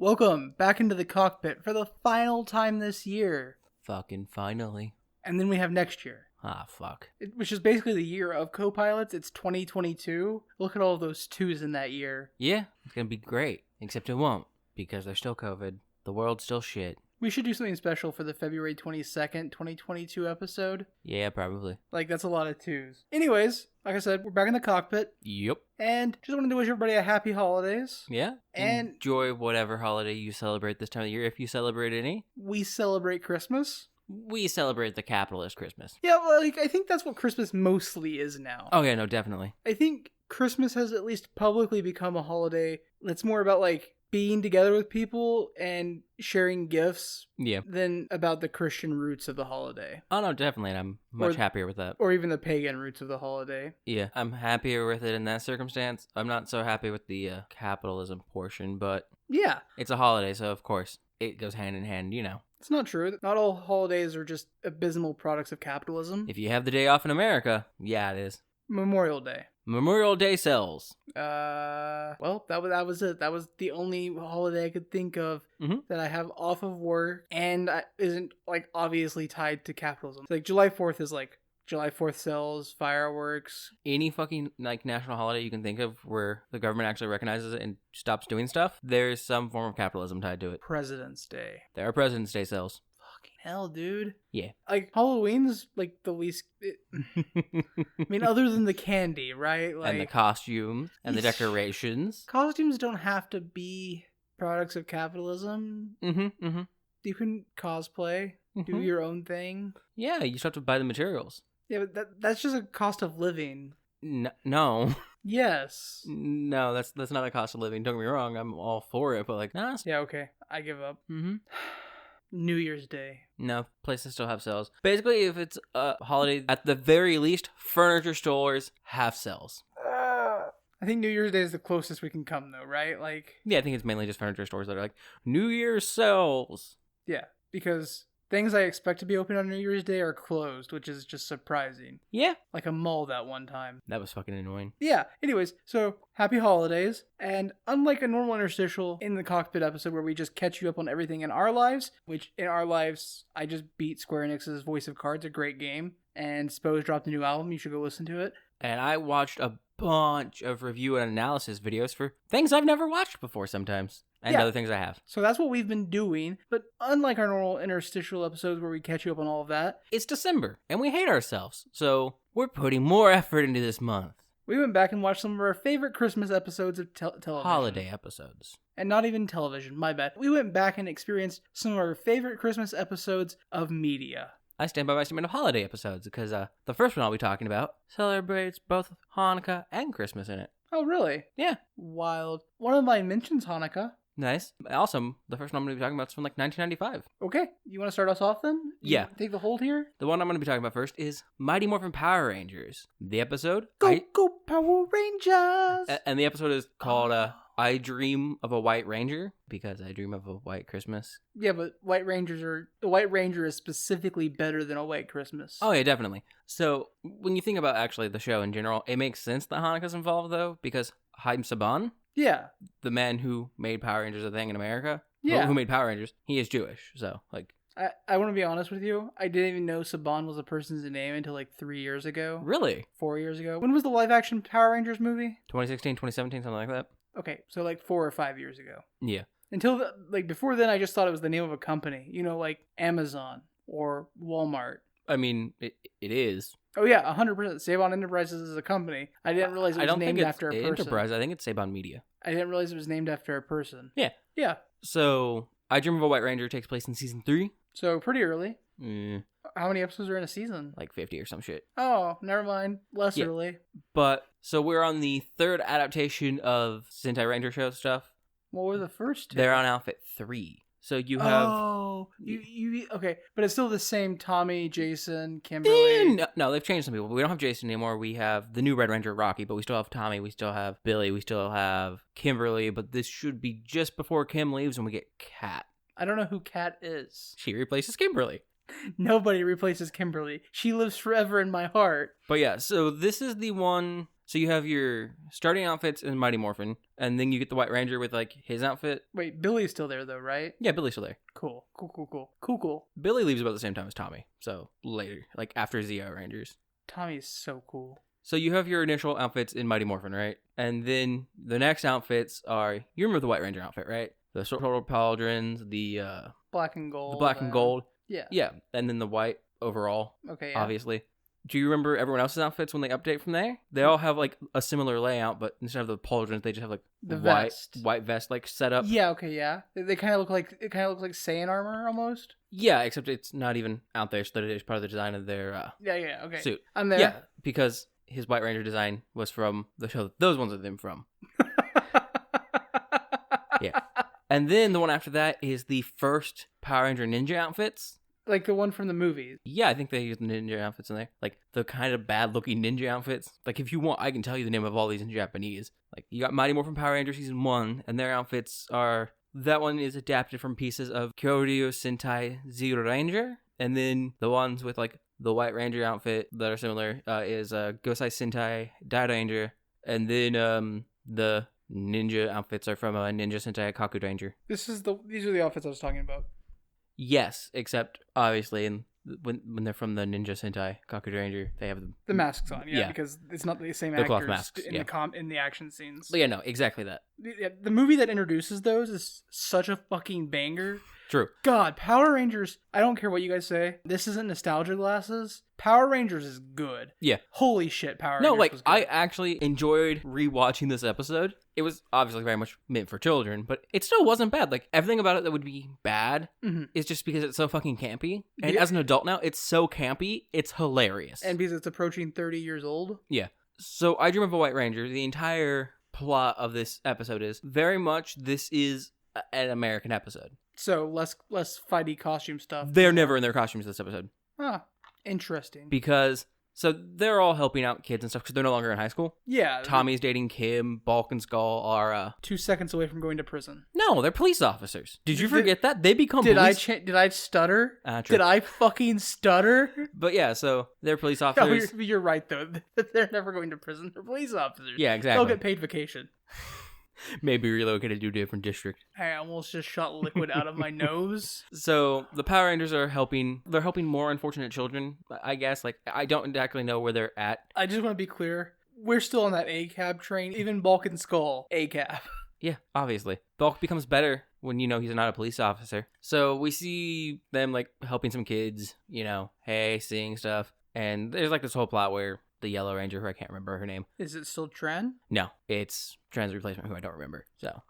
Welcome back into the cockpit for the final time this year. Fucking finally. And then we have next year. Ah, fuck. Which is basically the year of co-pilots. It's 2022. Look at all those twos in that year. Yeah, it's gonna be great. Except it won't, because there's still COVID. The world's still shit. We should do something special for the February 22nd, 2022 episode. Yeah, probably. Like, that's a lot of twos. Anyways, like I said, we're back in the cockpit. Yep. And just wanted to wish everybody a happy holidays. Yeah. And enjoy whatever holiday you celebrate this time of year, if you celebrate any. we celebrate Christmas. We celebrate the capitalist Christmas. Yeah, well, like, I think that's what Christmas mostly is now. Oh, yeah, no, definitely. I think Christmas has at least publicly become a holiday that's more about, like, being together with people and sharing gifts Yeah. than about the Christian roots of the holiday. Oh, no, definitely, and I'm much happier with that. Or even the pagan roots of the holiday. Yeah, I'm happier with it in that circumstance. I'm not so happy with the capitalism portion, but Yeah, it's a holiday, so of course, it goes hand in hand, you know. it's not true. Not all holidays are just abysmal products of capitalism. If you have the day off in America, yeah, it is. Memorial Day. Memorial Day sells. Well, that was it. That was the only holiday I could think of that I have off of work and isn't, like, obviously tied to capitalism. Like, July 4th is, like, July 4th sells, fireworks. Any fucking, like, national holiday you can think of where the government actually recognizes it and stops doing stuff, there's some form of capitalism tied to it. President's Day. There are President's Day sales. Fucking hell, dude. Yeah. Like, Halloween's, like, the least... I mean, other than the candy, right? Like, And the costumes and the decorations. costumes don't have to be products of capitalism. You can cosplay, do your own thing. Yeah, you just have to buy the materials. Yeah, but that's just a cost of living. No. Yes. No, that's not a cost of living. Don't get me wrong, I'm all for it, but, like, nah. Yeah, okay. I give up. New Year's Day. No, places still have sales. Basically, if it's a holiday, at the very least, furniture stores have sales. I think New Year's Day is the closest we can come, though, right? Like, Yeah, I think it's mainly just furniture stores that are like, New Year's sales. yeah, because things I expect to be open on New Year's Day are closed, which is just surprising. Yeah. Like a mall that one time. That was fucking annoying. Yeah, anyways, so happy holidays. And unlike a normal interstitial in the cockpit episode where we just catch you up on everything in our lives, which in our lives, I just beat Square Enix's Voice of Cards, a great game. And Spo's dropped a new album. You should go listen to it. And I watched a bunch of review and analysis videos for things I've never watched before sometimes. And other things I have. So that's what we've been doing. But unlike our normal interstitial episodes where we catch you up on all of that, It's December, and we hate ourselves. So we're putting more effort into this month. we went back and watched some of our favorite Christmas episodes of television. Holiday episodes. And not even television, my bad. We went back and experienced some of our favorite Christmas episodes of media. I stand by my statement of holiday episodes, because the first one I'll be talking about celebrates both Hanukkah and Christmas in it. Oh, really? Yeah. Wild. One of mine mentions Hanukkah. Nice. Also, the first one I'm going to be talking about is from, like, 1995. Okay, you want to start us off then? Yeah. Take the hold here? The one I'm going to be talking about first is Mighty Morphin Power Rangers. The episode... Go Power Rangers! And the episode is called I Dream of a White Ranger, because I dream of a white Christmas. Yeah, but the White Ranger is specifically better than a White Christmas. Oh, yeah, definitely. So, when you think about, actually, the show in general, it makes sense that Hanukkah's involved, though, because Haim Saban, Yeah. the man who made Power Rangers a thing in America, Yeah. who made Power Rangers, he is Jewish. So, like... I want to be honest with you. I didn't even know Saban was a person's name until like 3 years ago. Really? 4 years ago. When was the live action Power Rangers movie? 2016, 2017, something like that? Okay, so like 4 or 5 years ago. Yeah. Until, before then, I just thought it was the name of a company. You know, like Amazon or Walmart. I mean, it is. Oh, yeah, 100%. Saban Enterprises is a company. I didn't realize it was named after a person. Enterprise. I think it's Saban Media. I didn't realize it was named after a person. Yeah. Yeah. So, I Dream of a White Ranger takes place in season 3. So, pretty early. Mm, How many episodes are in a season? like 50 or some shit. Oh, never mind. Less Yeah. early. But, so we're on the third adaptation of Sentai Ranger show stuff. What were the first two? They're on Outfit 3. So you have... Oh, you okay, but it's still the same Tommy, Jason, Kimberly. No, they've changed some people. We don't have Jason anymore. We have the new Red Ranger, Rocky, but we still have Tommy. We still have Billy. We still have Kimberly, but this should be just before Kim leaves when we get Kat. I don't know who Kat is. She replaces Kimberly. Nobody replaces Kimberly. She lives forever in my heart. But yeah, so this is the one So you have your starting outfits in Mighty Morphin, and then you get the White Ranger with like his outfit. Wait, Billy's still there though, right? Yeah, Billy's still there. Cool. Cool. Billy leaves about the same time as Tommy, so later, like after Zeo Rangers. Tommy's so cool. So you have your initial outfits in Mighty Morphin, right? And then the next outfits are, you remember the White Ranger outfit, right? The total pauldrons, the black and gold. the black and gold. Yeah. Yeah, and then the white overall, Okay, yeah. obviously. Do you remember everyone else's outfits when they update from there? They all have like a similar layout, but instead of the pauldrons, they just have like The white vest like set up. Yeah, okay, yeah. They kind of look like Saiyan armor almost. Yeah, except it's not even out there, so that it is part of the design of their Yeah, okay. suit. I'm there. Yeah, because his White Ranger design was from the show that those ones are them from. Yeah. And then the one after that is the first Power Ranger ninja outfits. Like the one from the movies. Yeah, I think they use the ninja outfits in there. Like the kind of bad looking ninja outfits. Like if you want, I can tell you the name of all these in Japanese. Like you got Mighty Morphin Power Ranger Season 1, and their outfits are... That one is adapted from pieces of Kyoryu Sentai Zero Ranger. And then the ones with like the White Ranger outfit that are similar is Gosai Sentai Dai Ranger. And then the ninja outfits are from Ninja Sentai Kaku Ranger. These are the outfits I was talking about. Yes, except obviously when they're from the Ninja Sentai Kaku Ranger, they have the masks on, yeah, because it's not the same the actors cloth masks, in the action scenes. But yeah, no, exactly that. The movie that introduces those is such a fucking banger. True. God, Power Rangers, I don't care what you guys say. This isn't nostalgia glasses. Power Rangers is good. Yeah. Holy shit, Power No, Rangers like, was good. I actually enjoyed rewatching this episode. It was obviously very much meant for children, but it still wasn't bad. Like, everything about it that would be bad is just because it's so fucking campy. And as an adult now, it's so campy, it's hilarious. And because it's approaching 30 years old. Yeah. So, I Dream of a White Ranger, the entire plot of this episode is very much this is an American episode. So less fighty costume stuff. They're never in their costumes this episode. Ah, interesting. Because, so they're all helping out kids and stuff because they're no longer in high school. Yeah. Tommy's dating Kim, Bulk and Skull are, 2 seconds away from going to prison. No, they're police officers. Did you forget that? They become police. Did I stutter? True. Did I fucking stutter? But yeah, so they're police No, officers. you're right, though. They're never going to prison. They're police officers. Yeah, exactly. They'll get paid vacation. Maybe relocated to a different district. I almost just shot liquid out of my nose. So the Power Rangers are helping. They're helping more unfortunate children, I guess. Like, I don't exactly know where they're at. I just want to be clear. We're still on that A-cab train. Even Bulk and Skull, A-cab. Yeah, obviously. Bulk becomes better when, he's not a police officer. So we see them, like, helping some kids, seeing stuff. And there's, like, this whole plot where the Yellow Ranger, who I can't remember her name. Is it still Tren? No, it's Tren's replacement, who I don't remember. So,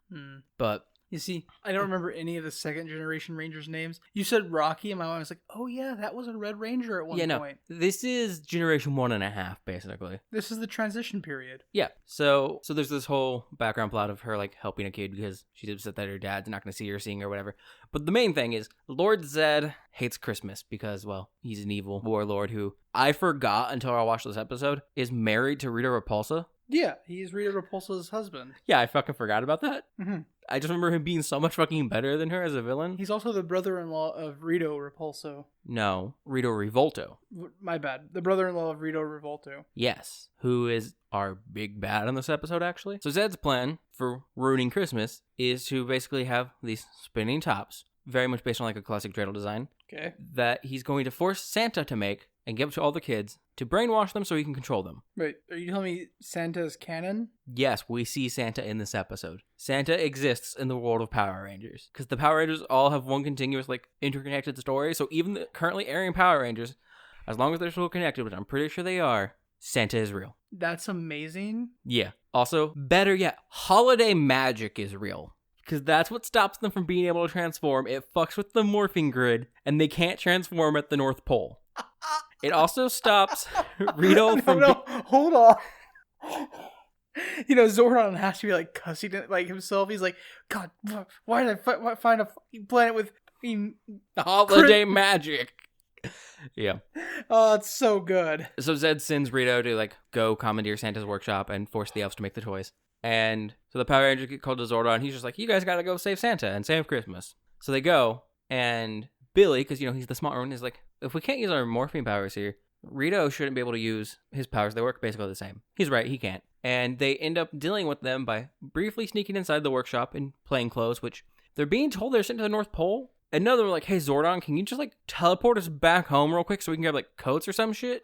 But you see, I don't remember any of the second generation Rangers' names. You said Rocky, and my mind was like, "Oh yeah, that was a Red Ranger at one point." No, this is Generation 1.5, basically. This is the transition period. Yeah. So there's this whole background plot of her like helping a kid because she's upset that her dad's not going to see her, seeing her, whatever. But the main thing is Lord Zed hates Christmas because, well, he's an evil warlord who I forgot until I watched this episode is married to Rita Repulsa. Yeah, he's Rita Repulsa's husband. Yeah, I fucking forgot about that. Mm-hmm. I just remember him being so much fucking better than her as a villain. He's also the brother-in-law of Rito Repulso. No, Rito Revolto. My bad. The brother-in-law of Rito Revolto. Yes, who is our big bad in this episode, actually. So Zed's plan for ruining Christmas is to basically have these spinning tops, very much based on like a classic dreidel design, okay, that he's going to force Santa to make and give to all the kids to brainwash them so he can control them. Wait, are you telling me Santa's canon? Yes, we see Santa in this episode. Santa exists in the world of Power Rangers because the Power Rangers all have one continuous, like, interconnected story. So even the currently airing Power Rangers, as long as they're still connected, which I'm pretty sure they are, Santa is real. That's amazing. Yeah. Also, better yet, holiday magic is real. Because that's what stops them from being able to transform. It fucks with the morphing grid, and they can't transform at the North Pole. It also stops Rito from... Hold on. Zordon has to be, like, cussing it, like, himself. He's like, God, why did I find a fucking planet with... holiday magic. Yeah. Oh, it's so good. So Zed sends Rito to, like, go commandeer Santa's workshop and force the elves to make the toys. And so the Power Rangers get called to Zordon. He's just like, you guys gotta go save Santa and save Christmas. So they go, and Billy, because, he's the smart one, is like, if we can't use our morphine powers here, Rito shouldn't be able to use his powers. They work basically the same. He's right, he can't. And they end up dealing with them by briefly sneaking inside the workshop in plain clothes, which they're being told they're sent to the North Pole. And now they're like, hey, Zordon, can you just like teleport us back home real quick so we can grab like coats or some shit?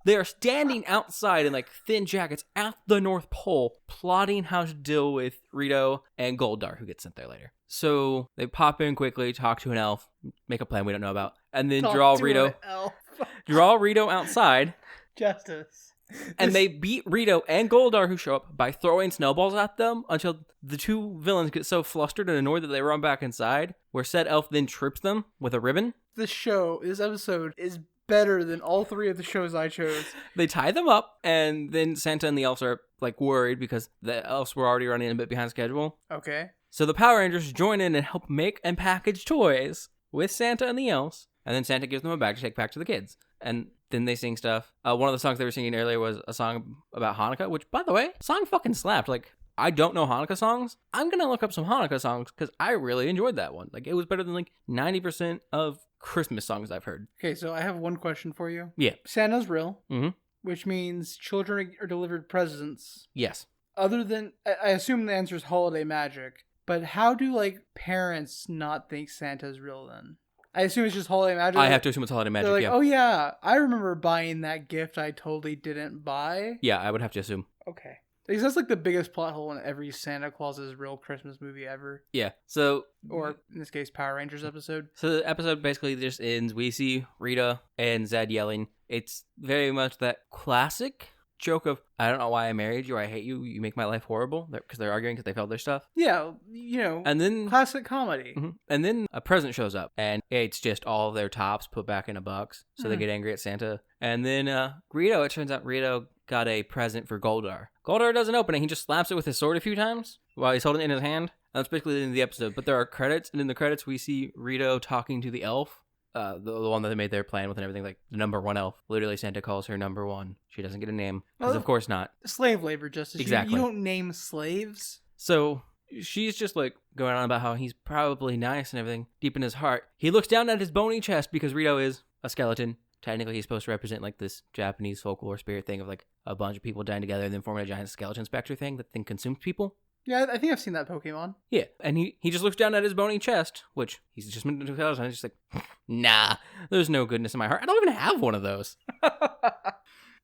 They are standing outside in like thin jackets at the North Pole, plotting how to deal with Rito and Goldar, who gets sent there later. So they pop in quickly, talk to an elf, make a plan we don't know about, and then draw Rito outside. Justice. And they beat Rito and Goldar, who show up, by throwing snowballs at them until the two villains get so flustered and annoyed that they run back inside, where said elf then trips them with a ribbon. This episode is better than all three of the shows I chose. They tie them up, and then Santa and the elves are like worried because the elves were already running a bit behind schedule. Okay. So the Power Rangers join in and help make and package toys with Santa and the elves, and then Santa gives them a bag to take back to the kids. And then they sing stuff. One of the songs they were singing earlier was a song about Hanukkah, which, by the way, song fucking slapped. Like, I don't know Hanukkah songs. I'm gonna look up some Hanukkah songs because I really enjoyed that one. Like, it was better than like 90% of Christmas songs I've heard. Okay, so I have one question for you. Yeah. Santa's real, Mm-hmm. which means children are delivered presents. Yes. Other than, I assume the answer is holiday magic, but how do, like, parents not think Santa's real then? I assume it's just holiday magic. I have to assume it's holiday magic, They're like, yeah. oh yeah, I remember buying that gift I totally didn't buy. Yeah, I would have to assume. Okay. Because that's like the biggest plot hole in every Santa Claus's real Christmas movie ever. Yeah, so... Or, in this case, Power Rangers episode. So the episode basically just ends. We see Rita and Zed yelling. It's very much that classic joke of, I don't know why I married you, or I hate you, you make my life horrible, because they're arguing because they failed their stuff. Yeah, you know, and then classic comedy. Mm-hmm. And then a present shows up, and it's just all of their tops put back in a box, so they get angry at Santa. And then it turns out Rito got a present for Goldar. Goldar doesn't open it, he just slaps it with his sword a few times while he's holding it in his hand. And that's basically the end of the episode. But there are credits, and in the credits we see Rito talking to the elf. The one that they made their plan with and everything, like the number one elf. Literally, Santa calls her number one. She doesn't get a name, because of course not. Slave labor, Justice. Exactly. You don't name slaves. So she's just like going on about how he's probably nice and everything. Deep in his heart, he looks down at his bony chest because Rito is a skeleton. Technically, he's supposed to represent like this Japanese folklore spirit thing of like a bunch of people dying together and then forming a giant skeleton specter thing that then consumes people. Yeah, I think I've seen that Pokemon. Yeah, and he just looks down at his bony chest, which he's just been to and he's just like, nah, there's no goodness in my heart. I don't even have one of those.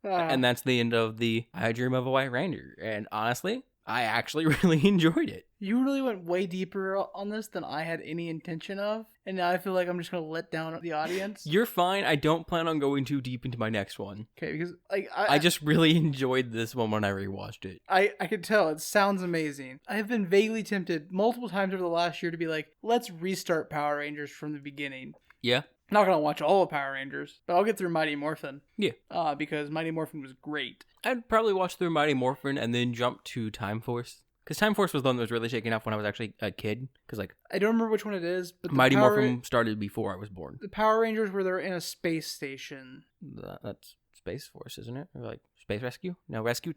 And that's the end of the I Dream of a White Ranger. And honestly, I actually really enjoyed it. You really went way deeper on this than I had any intention of. And now I feel like I'm just going to let down the audience. You're fine. I don't plan on going too deep into my next one. Okay, because like I just really enjoyed this one when I rewatched it. I could tell. It sounds amazing. I have been vaguely tempted multiple times over the last year to be like, let's restart Power Rangers from the beginning. Yeah. I'm not going to watch all of Power Rangers, but I'll get through Mighty Morphin. Yeah. Because Mighty Morphin was great. I'd probably watch through Mighty Morphin and then jump to Time Force. Because Time Force was the one that was really shaking off when I was actually a kid. Because like I don't remember which one it is, but Mighty Morphin started before I was born. The Power Rangers where they're in a space station. That's Space Force, isn't it? Or like Space Rescue? No, Rescue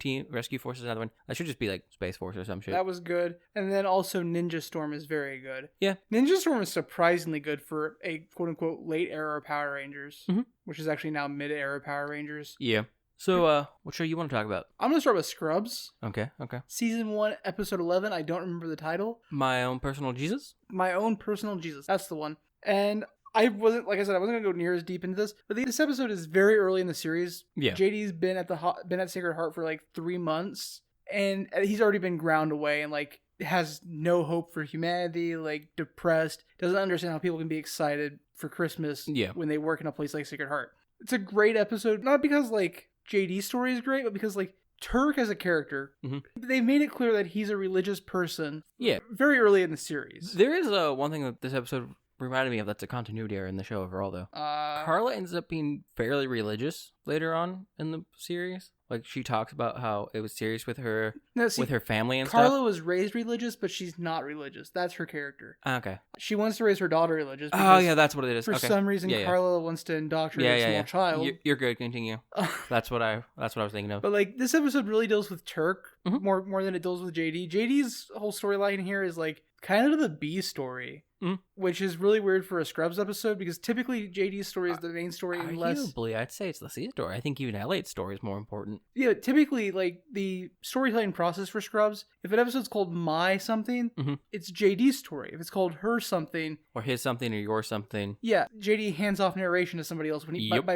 Force is another one. That should just be like Space Force or some shit. That was good. And then also Ninja Storm is very good. Yeah. Ninja Storm is surprisingly good for a quote-unquote late era Power Rangers, which is actually now mid-era Power Rangers. Yeah. So, what show you want to talk about? I'm going to start with Scrubs. Okay. Season 1, Episode 11. I don't remember the title. My Own Personal Jesus? My Own Personal Jesus. That's the one. And I wasn't going to go near as deep into this, but this episode is very early in the series. Yeah. JD's been at Sacred Heart for like 3 months, and he's already been ground away and like has no hope for humanity, like depressed, doesn't understand how people can be excited for Christmas when they work in a place like Sacred Heart. It's a great episode, not because like JD's story is great, but because like Turk as a character, they made it clear that he's a religious person. Yeah. Very early in the series. There is one thing that this episode reminded me of that's a continuity error in the show overall, though. Carla ends up being fairly religious later on in the series. Like, she talks about how it was serious with her, with her family and Carla stuff. Carla was raised religious, but she's not religious. That's her character. Okay. She wants to raise her daughter religious. Oh, yeah, that's what it is. For some reason, Carla wants to indoctrinate a small child. You're good. Continue. That's what I was thinking of. But like, this episode really deals with Turk more than it deals with JD. JD's whole storyline here is like kind of the B story. which is really weird for a Scrubs episode because typically JD's story is the main story unless... Arguably, I'd say it's the C story. I think even Elliot's story is more important. Yeah, typically, like, the storytelling process for Scrubs, if an episode's called My Something, it's JD's story. If it's called Her Something... Or His Something or Your Something. Yeah, JD hands off narration to somebody else when he Yep.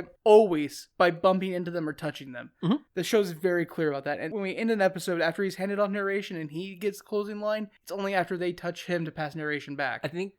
by bumping into them or touching them. The show's very clear about that. And when we end an episode after he's handed off narration and he gets closing line, it's only after they touch him to pass narration back. I think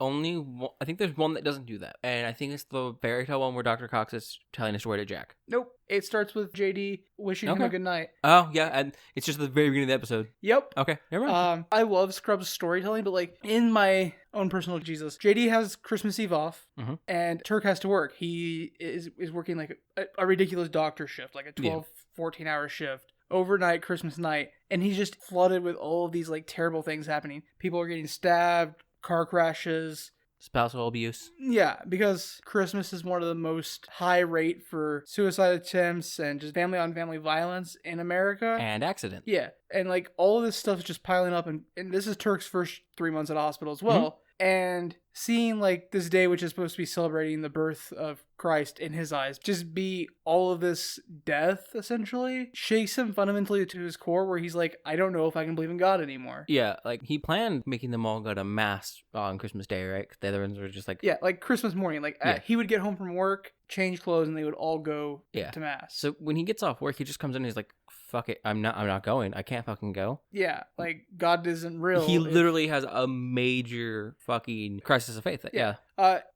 I think there's one that doesn't do that, and I think it's the fairy tale one where Dr. Cox is telling a story to Jack. Nope. It starts with JD wishing him a good night. Oh, yeah, and it's just the very beginning of the episode. Yep. Okay, never mind. I love Scrubs storytelling, but like in my own personal Jesus, JD has Christmas Eve off, and Turk has to work. He is working like a ridiculous doctor shift, like a 12, 14-hour shift. Overnight, Christmas night, and he's just flooded with all of these like terrible things happening. People are getting stabbed, car crashes, Spousal abuse. Yeah, because Christmas is one of the most high rate for suicide attempts and just family on family violence in America. And accident. Yeah, and like all of this stuff is just piling up, and this is Turk's first 3 months at a hospital as well. And seeing like this day, which is supposed to be celebrating the birth of Christ in his eyes, just be all of this death essentially shakes him fundamentally to his core, where he's like, I don't know if I can believe in God anymore. Yeah, like he planned making them all go to mass on Christmas Day, right? 'Cause the other ones were just like... Yeah, like Christmas morning. Like he would get home from work, change clothes, and they would all go to mass. So when he gets off work, he just comes in and he's like, fuck it, I'm not going. I can't fucking go. Yeah, like God isn't real. He literally has a major fucking crisis of faith. Yeah.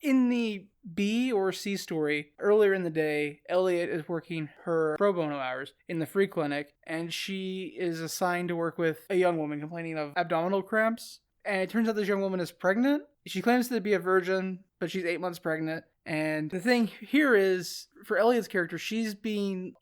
In the B or C story, earlier in the day, Elliot is working her pro bono hours in the free clinic, and she is assigned to work with a young woman complaining of abdominal cramps. And it turns out this young woman is pregnant. She claims to be a virgin, but she's 8 months pregnant. And the thing here is, for Elliot's character,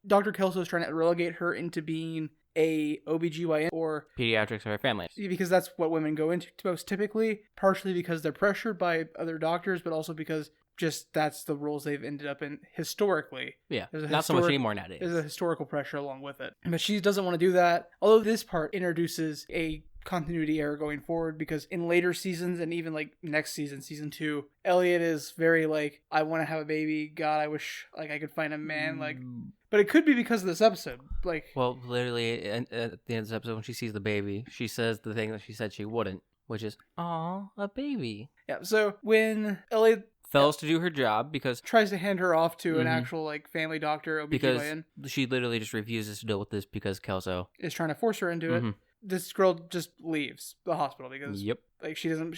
Dr. Kelso is trying to relegate her into being a OBGYN or pediatrics or families, because that's what women go into most typically, partially because they're pressured by other doctors, but also because just that's the roles they've ended up in historically. Yeah, not so much anymore nowadays. There's a historical pressure along with it. But she doesn't want to do that, although this part introduces a continuity error going forward, because in later seasons and even like next season 2, Elliot is very like, I want to have a baby, God, I wish like I could find a man, like, but it could be because of this episode. Like, well, literally at the end of this episode, when she sees the baby, she says the thing that she said she wouldn't, which is, aw, a baby. Yeah, so when Elliot fails to do her job because tries to hand her off to an actual like family doctor, OBGYN, because she literally just refuses to deal with this because Kelso is trying to force her into it. This girl just leaves the hospital because like she doesn't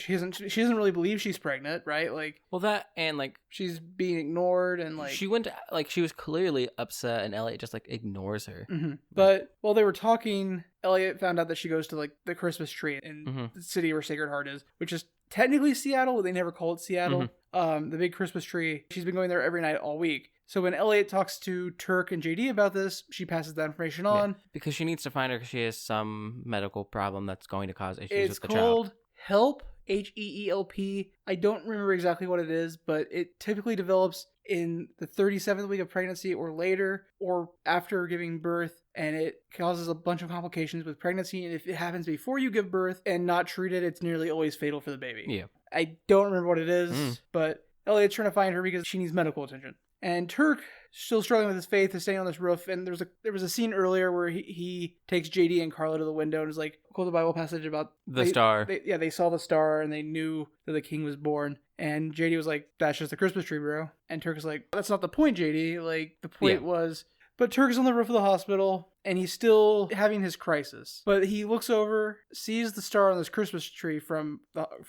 really believe she's pregnant, right? Like, well, that, and like she's being ignored, and like she went to, like she was clearly upset, and Elliot just like ignores her. But while they were talking, Elliot found out that she goes to like the Christmas tree in the city where Sacred Heart is, which is technically Seattle, but they never call it Seattle. The big Christmas tree. She's been going there every night all week. So when Elliot talks to Turk and JD about this, she passes that information on. Yeah, because she needs to find her because she has some medical problem that's going to cause issues with the child. It's called HELP, HEELP. I don't remember exactly what it is, but it typically develops in the 37th week of pregnancy or later, or after giving birth, and it causes a bunch of complications with pregnancy. And if it happens before you give birth and not treated, it's nearly always fatal for the baby. Yeah. I don't remember what it is, but Elliot's trying to find her because she needs medical attention. And Turk, still struggling with his faith, is staying on this roof. And there was a scene earlier where he takes JD and Carla to the window and is like, quote the Bible passage about the star. They saw the star and they knew that the king was born. And JD was like, that's just the Christmas tree, bro. And Turk is like, that's not the point, JD. Like, the point was... But Turk is on the roof of the hospital, and he's still having his crisis. But he looks over, sees the star on this Christmas tree from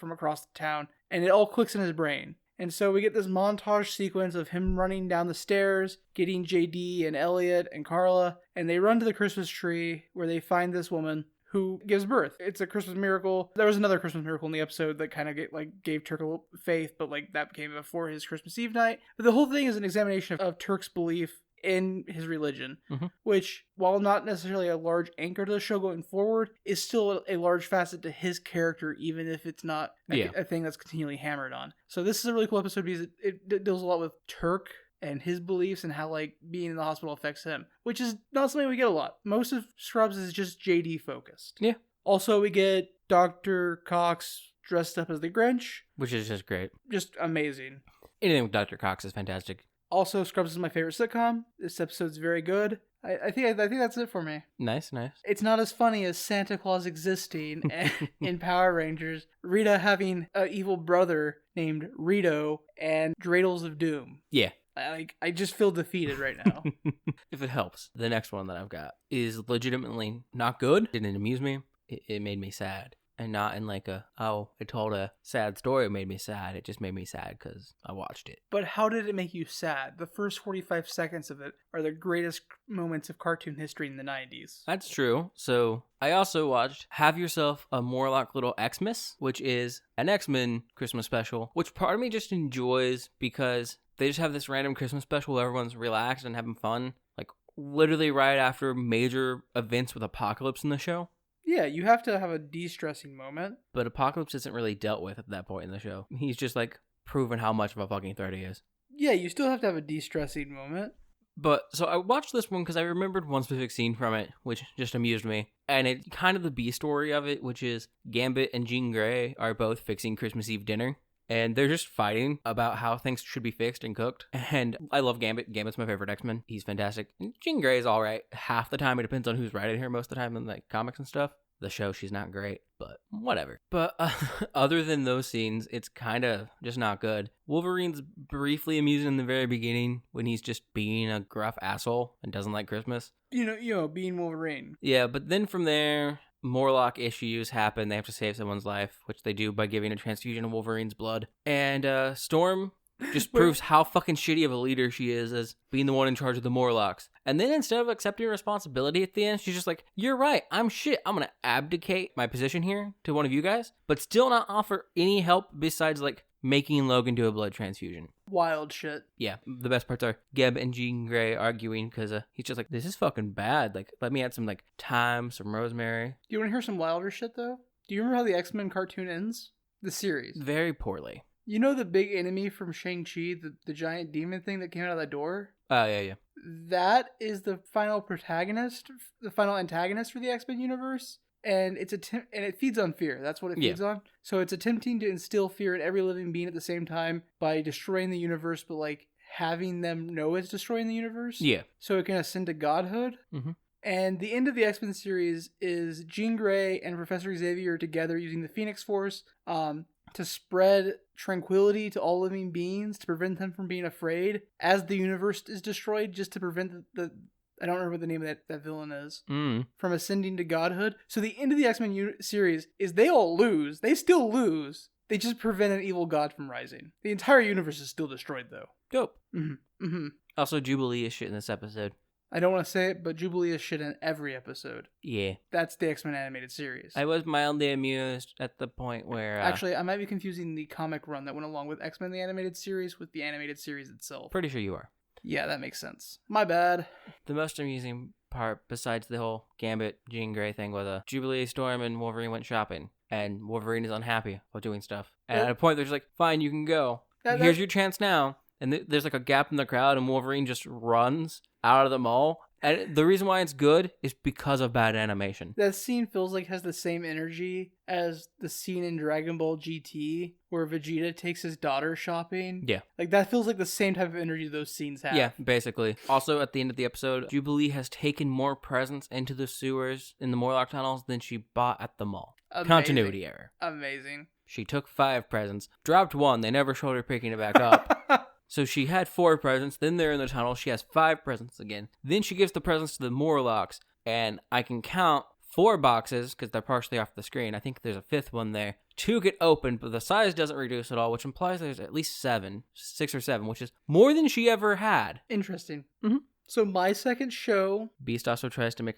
across the town, and it all clicks in his brain. And so we get this montage sequence of him running down the stairs, getting JD and Elliot and Carla, and they run to the Christmas tree where they find this woman who gives birth. It's a Christmas miracle. There was another Christmas miracle in the episode that kind of gave Turk a little faith, but like that came before his Christmas Eve night. But the whole thing is an examination of Turk's belief in his religion, which, while not necessarily a large anchor to the show going forward, is still a large facet to his character, even if it's not a thing that's continually hammered on. So this is a really cool episode because it deals a lot with Turk and his beliefs and how like being in the hospital affects him, which is not something we get a lot. Most of Scrubs is just JD focused. Yeah. Also, we get Dr. Cox dressed up as the Grinch. Which is just great. Just amazing. Anything with Dr. Cox is fantastic. Also, Scrubs is my favorite sitcom. This episode's very good. I think that's it for me. Nice. It's not as funny as Santa Claus existing in Power Rangers, Rita having an evil brother named Rito, and Dreidels of Doom. Yeah. I just feel defeated right now. If it helps, the next one that I've got is legitimately not good. Didn't amuse me. It made me sad. And not in like it told a sad story, it made me sad. It just made me sad because I watched it. But how did it make you sad? The first 45 seconds of it are the greatest moments of cartoon history in the 90s. That's true. So I also watched Have Yourself a Morlock Little Xmas, which is an X-Men Christmas special, which part of me just enjoys because they just have this random Christmas special where everyone's relaxed and having fun. Like literally right after major events with Apocalypse in the show. Yeah, you have to have a de-stressing moment. But Apocalypse isn't really dealt with at that point in the show. He's just like proven how much of a fucking threat he is. Yeah, you still have to have a de-stressing moment. But so I watched this one because I remembered one specific scene from it, which just amused me. And it kind of the B story of it, which is Gambit and Jean Grey are both fixing Christmas Eve dinner. And they're just fighting about how things should be fixed and cooked. And I love Gambit. Gambit's my favorite X-Men. He's fantastic. And Jean Grey is all right. Half the time, it depends on who's writing her. Most of the time in like comics and stuff. The show, she's not great, but whatever. But other than those scenes, it's kind of just not good. Wolverine's briefly amusing in the very beginning when he's just being a gruff asshole and doesn't like Christmas. You know, being Wolverine. Yeah, but then from there, Morlock issues happen. They have to save someone's life, which they do by giving a transfusion of Wolverine's blood. And Storm just proves how fucking shitty of a leader she is as being the one in charge of the Morlocks. And then instead of accepting responsibility at the end, she's just like, you're right, I'm shit. I'm going to abdicate my position here to one of you guys, but still not offer any help besides like making Logan do a blood transfusion. Wild shit. Yeah, the best parts are Geb and Jean Grey arguing because he's just like, this is fucking bad. Like, let me add some like thyme, some rosemary. Do you want to hear some wilder shit though? Do you remember how the X-Men cartoon ends? The series. Very poorly. You know the big enemy from Shang-Chi, the giant demon thing that came out of that door? Oh, yeah. That is the final protagonist, the final antagonist for the X-Men universe, and it feeds on fear. That's what it feeds on. So it's attempting to instill fear in every living being at the same time by destroying the universe, but like having them know it's destroying the universe. Yeah. So it can ascend to godhood. Mm-hmm. And the end of the X-Men series is Jean Grey and Professor Xavier together using the Phoenix Force to spread tranquility to all living beings, to prevent them from being afraid as the universe is destroyed, just to prevent the I don't remember what the name of that villain is, from ascending to godhood. So the end of the X-Men series is they all lose. They still lose. They just prevent an evil god from rising. The entire universe is still destroyed, though. Dope. Mm-hmm. Mm-hmm. Also, Jubilee is shit in this episode. I don't want to say it, but Jubilee is shit in every episode. Yeah. That's the X-Men animated series. I was mildly amused at the point where... Actually, I might be confusing the comic run that went along with X-Men the animated series with the animated series itself. Pretty sure you are. Yeah, that makes sense. My bad. The most amusing part, besides the whole Gambit, Jean Grey thing, was Jubilee, Storm, and Wolverine went shopping. And Wolverine is unhappy about doing stuff. And at a point, they're just like, fine, you can go. Here's your chance now. And there's like a gap in the crowd, and Wolverine just runs out of the mall. And the reason why it's good is because of bad animation. That scene feels like it has the same energy as the scene in Dragon Ball GT where Vegeta takes his daughter shopping. Yeah. Like that feels like the same type of energy those scenes have. Yeah, basically. Also, at the end of the episode, Jubilee has taken more presents into the sewers in the Morlock tunnels than she bought at the mall. Amazing. Continuity error. Amazing. She took 5 presents, dropped 1, they never showed her picking it back up. So she had 4 presents, then they're in the tunnel, she has 5 presents again. Then she gives the presents to the Morlocks, and I can count 4 boxes, because they're partially off the screen. I think there's a 5th one there. 2 get opened, but the size doesn't reduce at all, which implies there's at least 6 or 7, which is more than she ever had. Interesting. Mm-hmm. So my second show... Beast also tries to make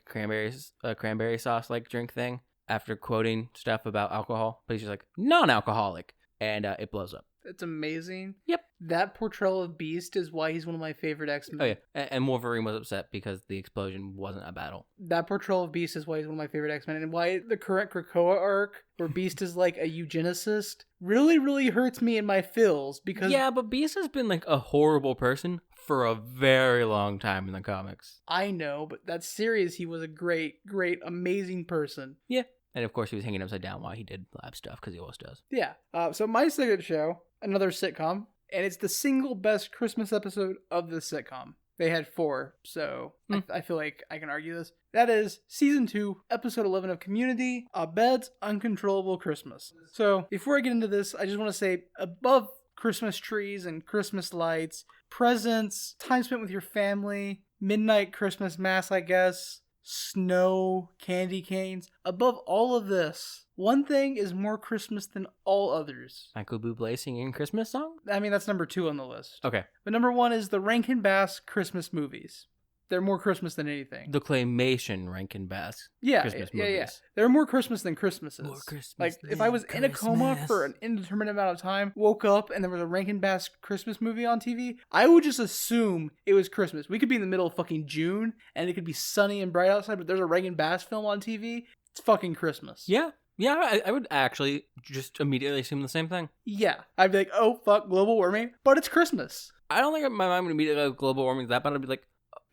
a cranberry sauce-like drink thing after quoting stuff about alcohol, but he's just like, non-alcoholic, and it blows up. It's amazing. Yep. That portrayal of Beast is why he's one of my favorite X-Men. Oh, yeah. And Wolverine was upset because the explosion wasn't a battle. That portrayal of Beast is why he's one of my favorite X-Men. And why the current Krakoa arc, where Beast is like a eugenicist, really, really hurts me in my feels. Because yeah, but Beast has been like a horrible person for a very long time in the comics. I know, but that series, he was a great, great, amazing person. Yeah. And of course, he was hanging upside down while he did lab stuff, because he always does. Yeah. So my second show, another sitcom, and it's the single best Christmas episode of the sitcom. They had 4, so I feel like I can argue this. That is Season 2, Episode 11 of Community, Abed's Uncontrollable Christmas. So before I get into this, I just want to say, above Christmas trees and Christmas lights, presents, time spent with your family, midnight Christmas mass, I guess, snow, candy canes, above all of this, one thing is more Christmas than all others. Michael Bublé singing Christmas song? I mean, that's number 2 on the list. Okay. But number 1 is the Rankin Bass Christmas movies. They're more Christmas than anything. The claymation Rankin Bass Christmas movies. Yeah. They're more Christmas than Christmases. More Christmas. Like, if I was in a coma for an indeterminate amount of time, woke up, and there was a Rankin Bass Christmas movie on TV, I would just assume it was Christmas. We could be in the middle of fucking June, and it could be sunny and bright outside, but there's a Rankin Bass film on TV. It's fucking Christmas. Yeah. Yeah, I would actually just immediately assume the same thing. Yeah. I'd be like, oh, fuck, global warming, but it's Christmas. I don't think my mind would immediately go global warming to that, but I'd be like,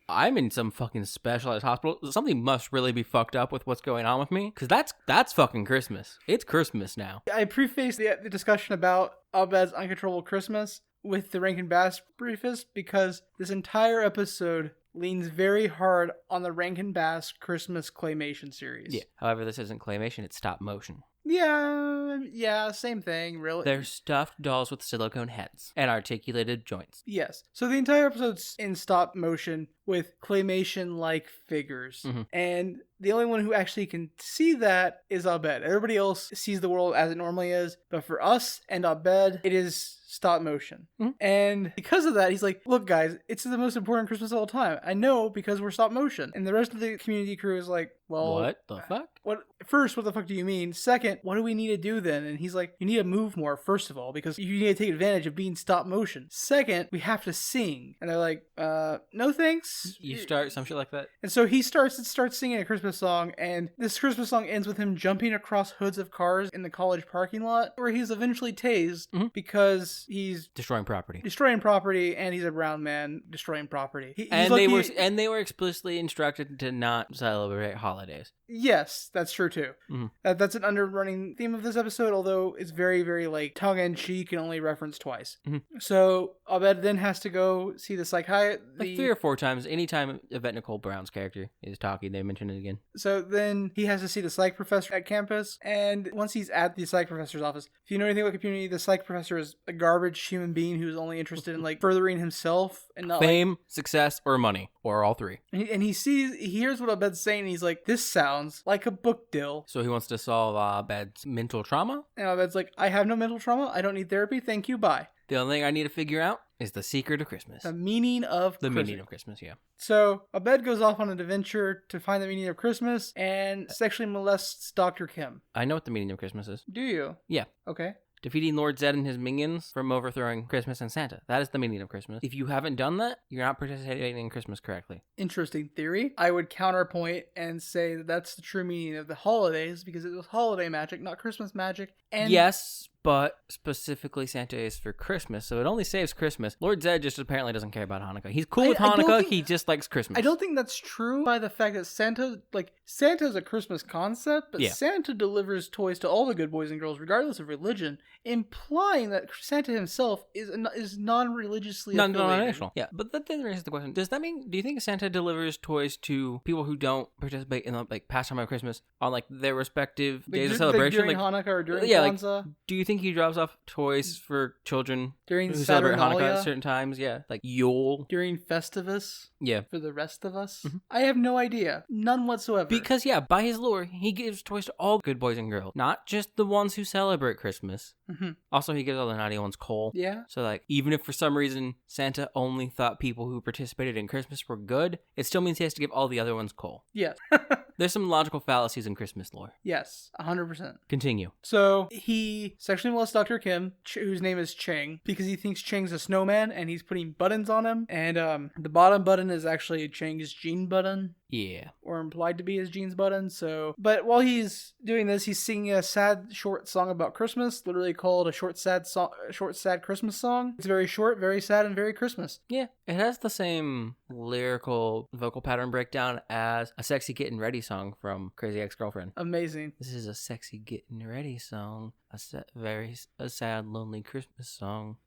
I'm in some fucking specialized hospital. Something must really be fucked up with what's going on with me, because that's fucking Christmas. It's Christmas now. I prefaced the discussion about Abed's Uncontrollable Christmas with the Rankin Bass preface because this entire episode leans very hard on the Rankin Bass Christmas claymation series. Yeah. However, this isn't claymation, it's stop motion. Yeah, same thing, really. They're stuffed dolls with silicone heads and articulated joints. Yes. So the entire episode's in stop motion with claymation-like figures. Mm-hmm. And the only one who actually can see that is Abed. Everybody else sees the world as it normally is. But for us and Abed, it is stop motion. Mm-hmm. And because of that, he's like, look, guys, it's the most important Christmas of all time. I know, because we're stop motion. And the rest of the community crew is like, well... What the fuck? First, what the fuck do you mean? Second, what do we need to do then? And he's like, you need to move more, first of all, because you need to take advantage of being stop motion. Second, we have to sing. And they're like, no thanks. You start some shit like that? And so he starts singing a Christmas song, and this Christmas song ends with him jumping across hoods of cars in the college parking lot, where he's eventually tased because he's destroying property. And he's a brown man destroying property. They were explicitly instructed to not celebrate holidays. Yes, that's true too. Mm-hmm. That's an underrunning theme of this episode, although it's very, very like tongue-in-cheek and only referenced twice. Mm-hmm. So Abed then has to go see the psychiatrist. Like 3 or 4 times. Anytime Yvette Nicole Brown's character is talking, they mention it again. So then he has to see the psych professor at campus, and once he's at the psych professor's office, if you know anything about Community, the psych professor is a garbage human being who's only interested in like furthering himself and not fame, success, or money, or all 3. And he hears what Abed's saying, and he's like, this sounds like a book deal. So he wants to solve Abed's mental trauma? And Abed's like, I have no mental trauma. I don't need therapy. Thank you. Bye. The only thing I need to figure out is the secret of Christmas. The meaning of Christmas. Meaning of Christmas, yeah. So Abed goes off on an adventure to find the meaning of Christmas and sexually molests Dr. Kim. I know what the meaning of Christmas is. Do you? Yeah. Okay. Defeating Lord Zed and his minions from overthrowing Christmas and Santa. That is the meaning of Christmas. If you haven't done that, you're not participating in Christmas correctly. Interesting theory. I would counterpoint and say that that's the true meaning of the holidays because it was holiday magic, not Christmas magic. And yes, but specifically Santa is for Christmas, so it only saves Christmas. Lord Zed just apparently doesn't care about Hanukkah. He's cool with Hanukkah, he just likes Christmas. I don't think that's true by the fact that Santa's a Christmas concept, but Santa delivers toys to all the good boys and girls regardless of religion, implying that Santa himself is non-religiously non-denominational. Yeah, but that then raises the question, do you think Santa delivers toys to people who don't participate in the pastime of Christmas on their respective days of celebration? During Hanukkah or during Kwanzaa? Do you think he drops off toys for children during who celebrate Hanukkah at certain times? Yeah, like Yule. During Festivus? Yeah. For the rest of us? Mm-hmm. I have no idea. None whatsoever. Because, by his lore, he gives toys to all good boys and girls, not just the ones who celebrate Christmas. Mm-hmm. Also, he gives all the naughty ones coal. Yeah. So, even if for some reason Santa only thought people who participated in Christmas were good, it still means he has to give all the other ones coal. Yes. There's some logical fallacies in Christmas lore. Yes, 100%. Continue. So, he sexually molests Dr. Kim, whose name is Chang, because he thinks Chang's a snowman, and he's putting buttons on him. And the bottom button is actually Chang's jean button. Yeah. or implied to be his jeans button. So, but while he's doing this, he's singing a sad, short song about Christmas, literally called a short, sad Christmas song. It's very short, very sad, and very Christmas. Yeah. It has the same lyrical vocal pattern breakdown as a sexy getting ready song from Crazy Ex-Girlfriend. Amazing. This is a sexy getting ready song, a sad, lonely Christmas song.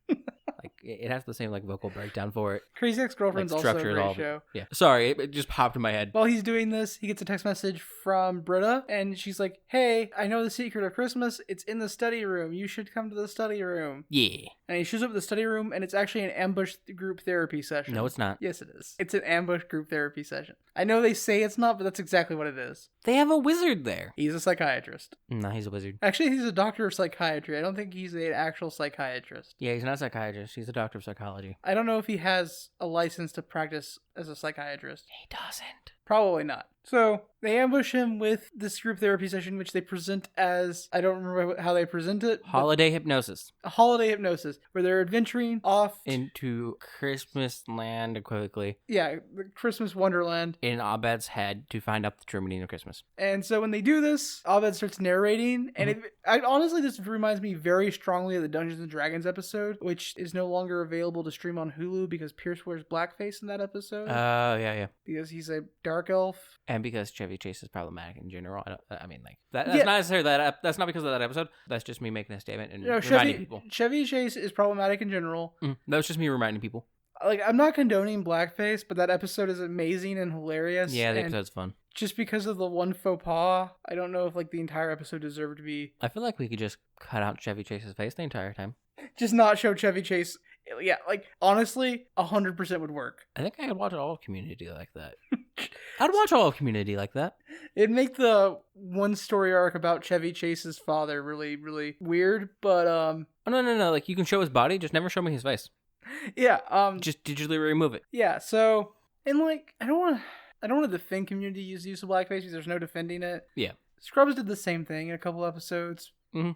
Like it has the same like vocal breakdown for it. Crazy Ex-Girlfriend's Like, also a structured great all of it. show. Yeah. Sorry, it just popped in my head. While he's doing this, he gets a text message from Britta, and she's like, "Hey, I know the secret of Christmas. It's in the study room. You should come to the study room." Yeah. And he shows up at the study room, and it's actually an ambush group therapy session. No, it's not. Yes, it is. It's an ambush group therapy session. I know they say it's not, but that's exactly what it is. They have a wizard there. He's a psychiatrist. No, he's a wizard. Actually, he's a doctor of psychiatry. I don't think he's an actual psychiatrist. Yeah, he's not a psychiatrist. He's a doctor of psychology. I don't know if he has a license to practice as a psychiatrist. He doesn't. Probably not. So they ambush him with this group therapy session, which they present as, I don't remember how they present it. Holiday hypnosis. A holiday hypnosis, where they're adventuring off Into Christmas land, equivocally, yeah, the Christmas Wonderland. in Abed's head to find out the true meaning of Christmas. And so when they do this, Abed starts narrating, and honestly, this reminds me very strongly of the Dungeons and Dragons episode, which is no longer available to stream on Hulu because Pierce wears blackface in that episode. Yeah. Because he's a dark elf. And because Chevy Chase is problematic in general. That's not necessarily that. That's not because of that episode. That's just me making a statement and reminding people. Chevy Chase is problematic in general. That was just me reminding people. Like, I'm not condoning blackface, but that episode is amazing and hilarious. Yeah, the episode's fun. Just because of the one faux pas, I don't know if like the entire episode deserved to be. I feel like we could just cut out Chevy Chase's face the entire time. Just not show Chevy Chase. Yeah, like honestly, 100% would work. I think I could watch all of Community like that. I'd watch all of Community like that. It'd make the one story arc about Chevy Chase's father really, really weird, but Oh, no. Like, you can show his body, just never show me his face. yeah, Just digitally remove it. yeah. So, and like, I don't want to defend Community use of blackface because there's no defending it. Yeah. Scrubs did the same thing in a couple episodes. Mm-hmm.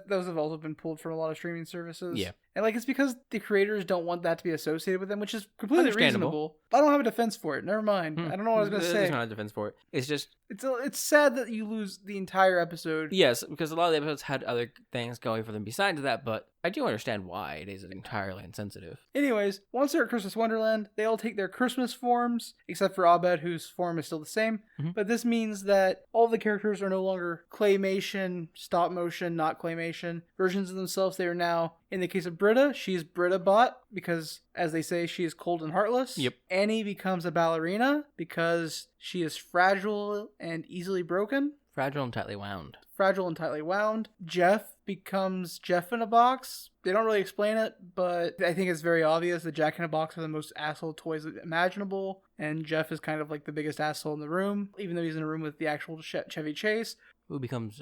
Those have also been pulled from a lot of streaming services. Yeah. And like, it's because the creators don't want that to be associated with them, which is completely Understandable. reasonable. I don't have a defense for it. Never mind. I don't know what I was going to say. There's not a defense for it. It's just... It's sad that you lose the entire episode. Yes, because a lot of the episodes had other things going for them besides that, but I do understand why it is entirely insensitive. Anyways, once they're at Christmas Wonderland, they all take their Christmas forms, except for Abed, whose form is still the same. Mm-hmm. But this means that all the characters are no longer claymation, stop motion, not claymation versions of themselves. They are now, in the case of Britta, she's Britta Bot, because, as they say, she is cold and heartless. Yep. Annie becomes a ballerina, because she is fragile and easily broken. Fragile and tightly wound. Jeff becomes Jeff in a Box. They don't really explain it, but I think it's very obvious that Jack in a Box are the most asshole toys imaginable, and Jeff is kind of like the biggest asshole in the room, even though he's in a room with the actual Chevy Chase. Who becomes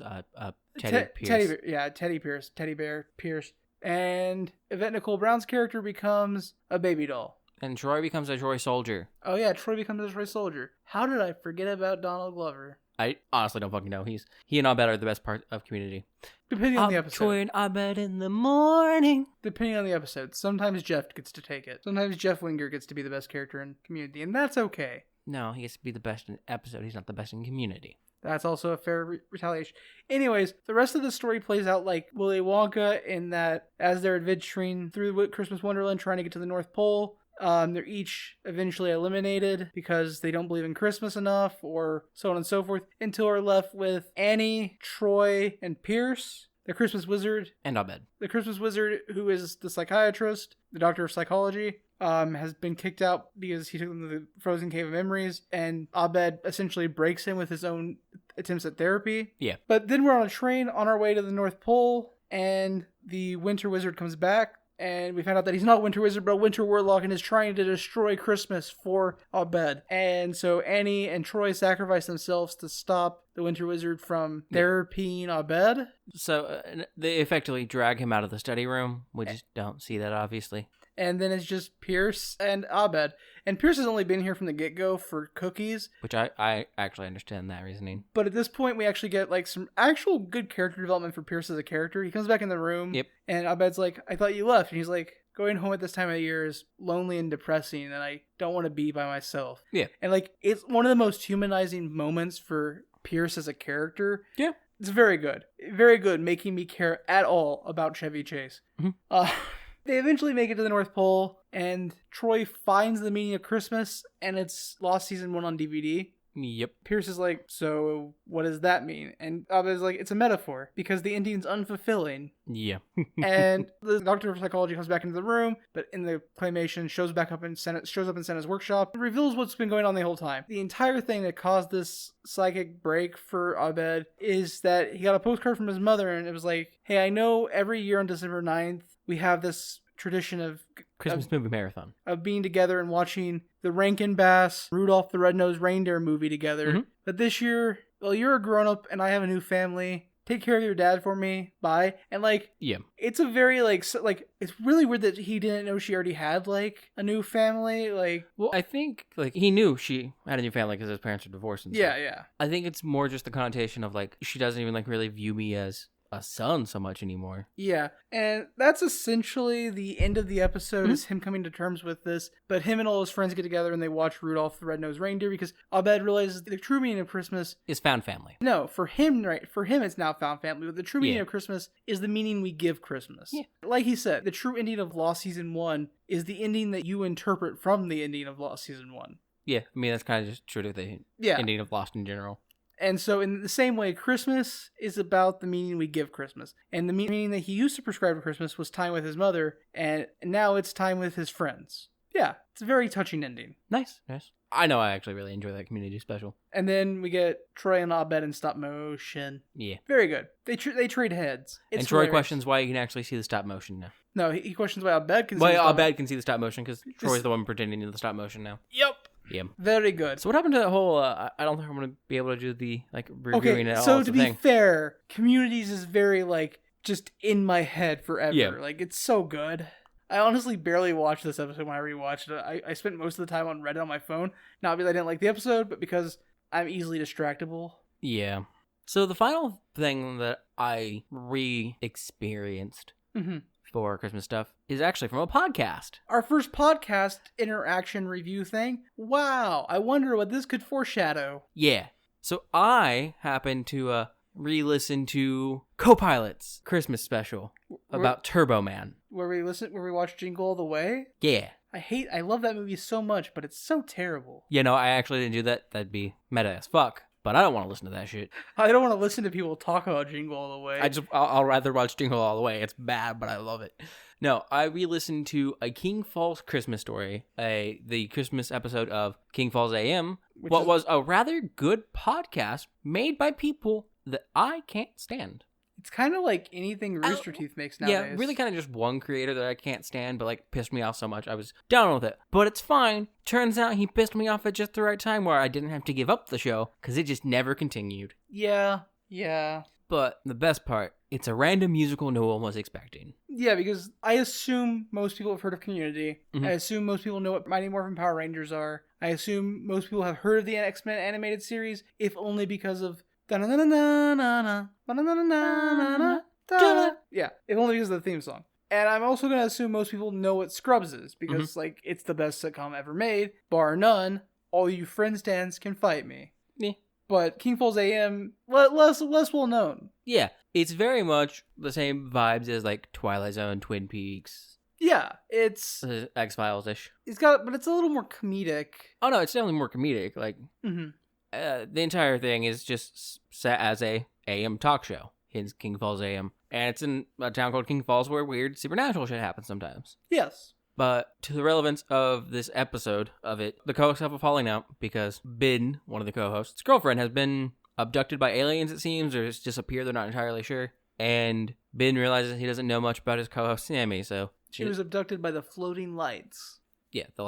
Teddy Pierce. Teddy Bear Pierce. And Yvette Nicole Brown's character becomes a baby doll. And Troy becomes a Troy soldier. Oh yeah, Troy becomes a Troy soldier. How did I forget about Donald Glover? I honestly don't fucking know. He and Abed are the best part of Community. Depending on the episode. Troy and Abed in the morning. Depending on the episode. Sometimes Jeff gets to take it. Sometimes Jeff Winger gets to be the best character in Community, and that's okay. No, he gets to be the best in episode. He's not the best in Community. That's also a fair retaliation. Anyways, the rest of the story plays out like Willy Wonka in that as they're adventuring through Christmas Wonderland trying to get to the North Pole, they're each eventually eliminated because they don't believe in Christmas enough, or so on and so forth, until we're left with Annie, Troy, and Pierce, the Christmas Wizard. And Abed. The Christmas Wizard, who is the psychiatrist, the doctor of psychology, has been kicked out because he took them to the frozen cave of memories, and Abed essentially breaks him with his own attempts at therapy. Yeah. But then we're on a train on our way to the North Pole, and the Winter Wizard comes back, and we find out that he's not Winter Wizard, but Winter Warlock, and is trying to destroy Christmas for Abed. And so Annie and Troy sacrifice themselves to stop the Winter Wizard from therapying Abed. So they effectively drag him out of the study room. We just don't see that, obviously. And then it's just Pierce and Abed. And Pierce has only been here from the get-go for cookies. Which I actually understand that reasoning. But at this point, we actually get like some actual good character development for Pierce as a character. He comes back in the room. Yep. And Abed's like, I thought you left. And he's like, going home at this time of year is lonely and depressing, and I don't want to be by myself. Yeah. And like, it's one of the most humanizing moments for Pierce as a character. Yeah. It's very good. Very good, making me care at all about Chevy Chase. Mm-hmm. They eventually make it to the North Pole, and Troy finds the meaning of Christmas, and it's Lost Season 1 on DVD. Yep. Pierce is like, so what does that mean? And Abed's like, it's a metaphor, because the ending's unfulfilling. Yeah. And the doctor of psychology comes back into the room, but in the claymation shows up in Senna's workshop, and reveals what's been going on the whole time. The entire thing that caused this psychic break for Abed is that he got a postcard from his mother, and it was like, hey, I know every year on December 9th, we have this tradition of Christmas movie marathon. Of being together and watching the Rankin Bass, Rudolph the Red-Nosed Reindeer movie together. Mm-hmm. But this year, well, you're a grown-up and I have a new family. Take care of your dad for me. Bye. And like, yeah, it's a very it's really weird that he didn't know she already had like a new family. Like, well, I think like he knew she had a new family because his parents are divorced and stuff. Yeah. I think it's more just the connotation of like she doesn't even like really view me as a son so much anymore. Yeah, and that's essentially the end of the episode, is him coming to terms with this. But him and all his friends get together and they watch Rudolph the Red-Nosed Reindeer, because Abed realizes the true meaning of Christmas is found family. No, for him, right? For him, it's now found family. But the true meaning of Christmas is the meaning we give Christmas. Yeah. Like he said, the true ending of Lost Season 1 is the ending that you interpret from the ending of Lost Season 1. Yeah, I mean, that's kind of just true to the ending of Lost in general. And so in the same way, Christmas is about the meaning we give Christmas. And the meaning that he used to prescribe to Christmas was time with his mother, and now it's time with his friends. Yeah, it's a very touching ending. Nice. I know I actually really enjoy that community special. And then we get Troy and Abed in stop motion. Yeah. Very good. They trade heads. And Troy questions why you can actually see the stop motion now. No, he questions why Abed can see the stop motion. Why Abed can see the stop motion, because Troy's the one pretending to the stop motion now. Yep. Yeah. Very good. So what happened to that whole, I don't think I'm going to be able to do the, like, reviewing it all. So to be fair, Communities is very, like, just in my head forever. Yeah. Like, it's so good. I honestly barely watched this episode when I rewatched it. I spent most of the time on Reddit on my phone. Not because I didn't like the episode, but because I'm easily distractible. Yeah. So the final thing that I re-experienced for Christmas stuff is actually from a podcast. Our first podcast interaction review thing. Wow, I wonder what this could foreshadow. Yeah. So I happened to re-listen to Copilot's Christmas special about Turbo Man. Where we watched Jingle All the Way? Yeah. I love that movie so much, but it's so terrible. Yeah, no, I actually didn't do that. That'd be meta as fuck. But I don't want to listen to that shit. I don't want to listen to people talk about Jingle All the Way. I'll rather watch Jingle All the Way. It's bad, but I love it. No, I re-listened to A King Falls Christmas Story, the Christmas episode of King Falls AM, was a rather good podcast made by people that I can't stand. It's kind of like anything Rooster Teeth makes nowadays. Yeah, really kind of just one creator that I can't stand, but like pissed me off so much I was down with it. But it's fine. Turns out he pissed me off at just the right time where I didn't have to give up the show because it just never continued. Yeah. But the best part, it's a random musical no one was expecting. Yeah, because I assume most people have heard of Community. I assume most people know what Mighty Morphin Power Rangers are. I assume most people have heard of the X-Men animated series, if only because of... Yeah, if only because of the theme song. And I'm also going to assume most people know what Scrubs is, because like it's the best sitcom ever made, bar none. All you Friends stands can fight me. Yeah. But King Falls AM, less well known. Yeah, it's very much the same vibes as like Twilight Zone, Twin Peaks. Yeah, it's X-Files-ish. But it's a little more comedic. Oh no, it's definitely more comedic. Like, the entire thing is just set as a AM talk show in King Falls AM. And it's in a town called King Falls where weird supernatural shit happens sometimes. Yes. But to the relevance of this episode of it, the co-hosts have a falling out because Bin, one of the co-hosts' girlfriend, has been abducted by aliens, it seems, or has disappeared, they're not entirely sure. And Bin realizes he doesn't know much about his co-host Sammy, so... She was abducted by the floating lights. Yeah, the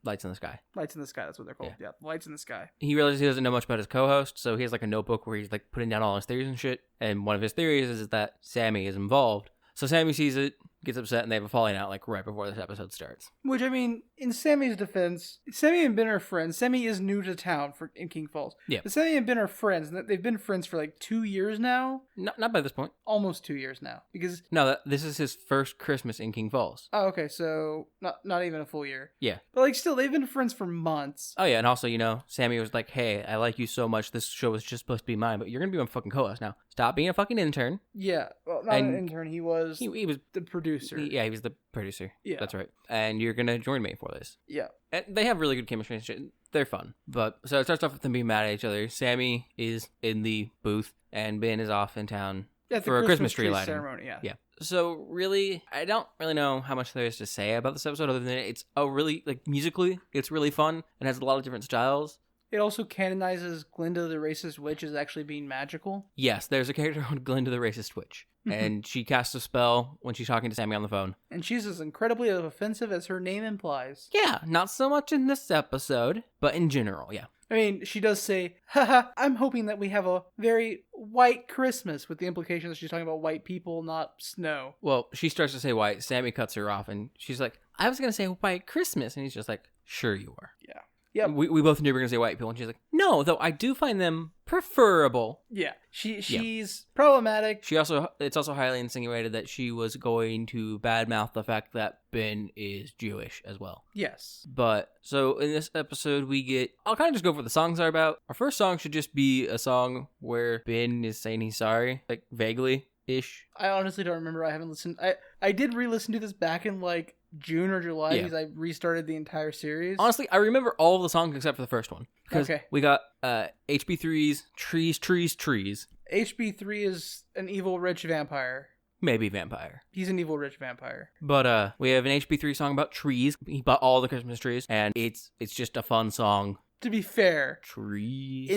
lights in the sky. Lights in the sky, that's what they're called. Yeah, lights in the sky. He realizes he doesn't know much about his co-host, so he has like a notebook where he's like putting down all his theories and shit. And one of his theories is that Sammy is involved. So Sammy sees it, gets upset and they have a falling out like right before this episode starts. Which, I mean, in Sammy's defense, Sammy and Ben are friends. Sammy is new to town in King Falls. Yeah. But Sammy and Ben are friends. They've been friends for like 2 years now. Not by this point. Almost 2 years now. Because... No, this is his first Christmas in King Falls. Oh, okay. So, not even a full year. Yeah. But like still, they've been friends for months. Oh, yeah. And also, Sammy was like, hey, I like you so much. This show was just supposed to be mine, but you're going to be my fucking co-host now. Stop being a fucking intern. Yeah. Well, not an intern. He was he was the producer. He was the producer. Yeah. That's right. And you're going to join me for this. Yeah. And they have really good chemistry and shit. They're fun. But so it starts off with them being mad at each other. Sammy is in the booth and Ben is off in town for a Christmas tree lighting ceremony. Yeah. So really, I don't really know how much there is to say about this episode other than it's a really, like, musically, it's really fun and has a lot of different styles. It also canonizes Glinda the racist witch as actually being magical. Yes, there's a character called Glinda the racist witch. And she casts a spell when she's talking to Sammy on the phone. And she's as incredibly offensive as her name implies. Yeah, not so much in this episode, but in general, yeah. I mean, she does say, haha, I'm hoping that we have a very white Christmas, with the implication that she's talking about white people, not snow. Well, she starts to say white, Sammy cuts her off, and she's like, I was going to say white Christmas, and he's just like, sure you are. Yeah. Yep. We both knew we were going to say white people, and she's like, no, though I do find them preferable. Yeah. She's problematic. It's also highly insinuated that she was going to badmouth the fact that Ben is Jewish as well. Yes. But, so in this episode I'll kind of just go for what the songs are about. Our first song should just be a song where Ben is saying he's sorry, like vaguely-ish. I honestly don't remember. I haven't listened. I did re-listen to this back in like June or July because I restarted the entire series. Honestly, I remember all of the songs except for the first one. Because we got HB3's Trees, Trees, Trees. HB3 is an evil rich vampire. Maybe vampire. He's an evil rich vampire. But we have an HB3 song about trees. He bought all the Christmas trees, and it's just a fun song. To be fair, trees.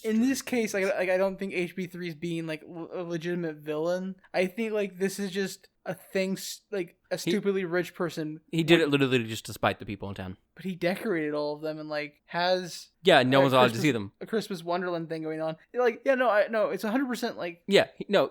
In this case, I don't think HB3 is being like a legitimate villain. I think like this is just a thing, like a stupidly rich person. He did it literally just to spite the people in town. But he decorated all of them and like has no one's allowed to see them. A Christmas Wonderland thing going on. Like no, it's 100% like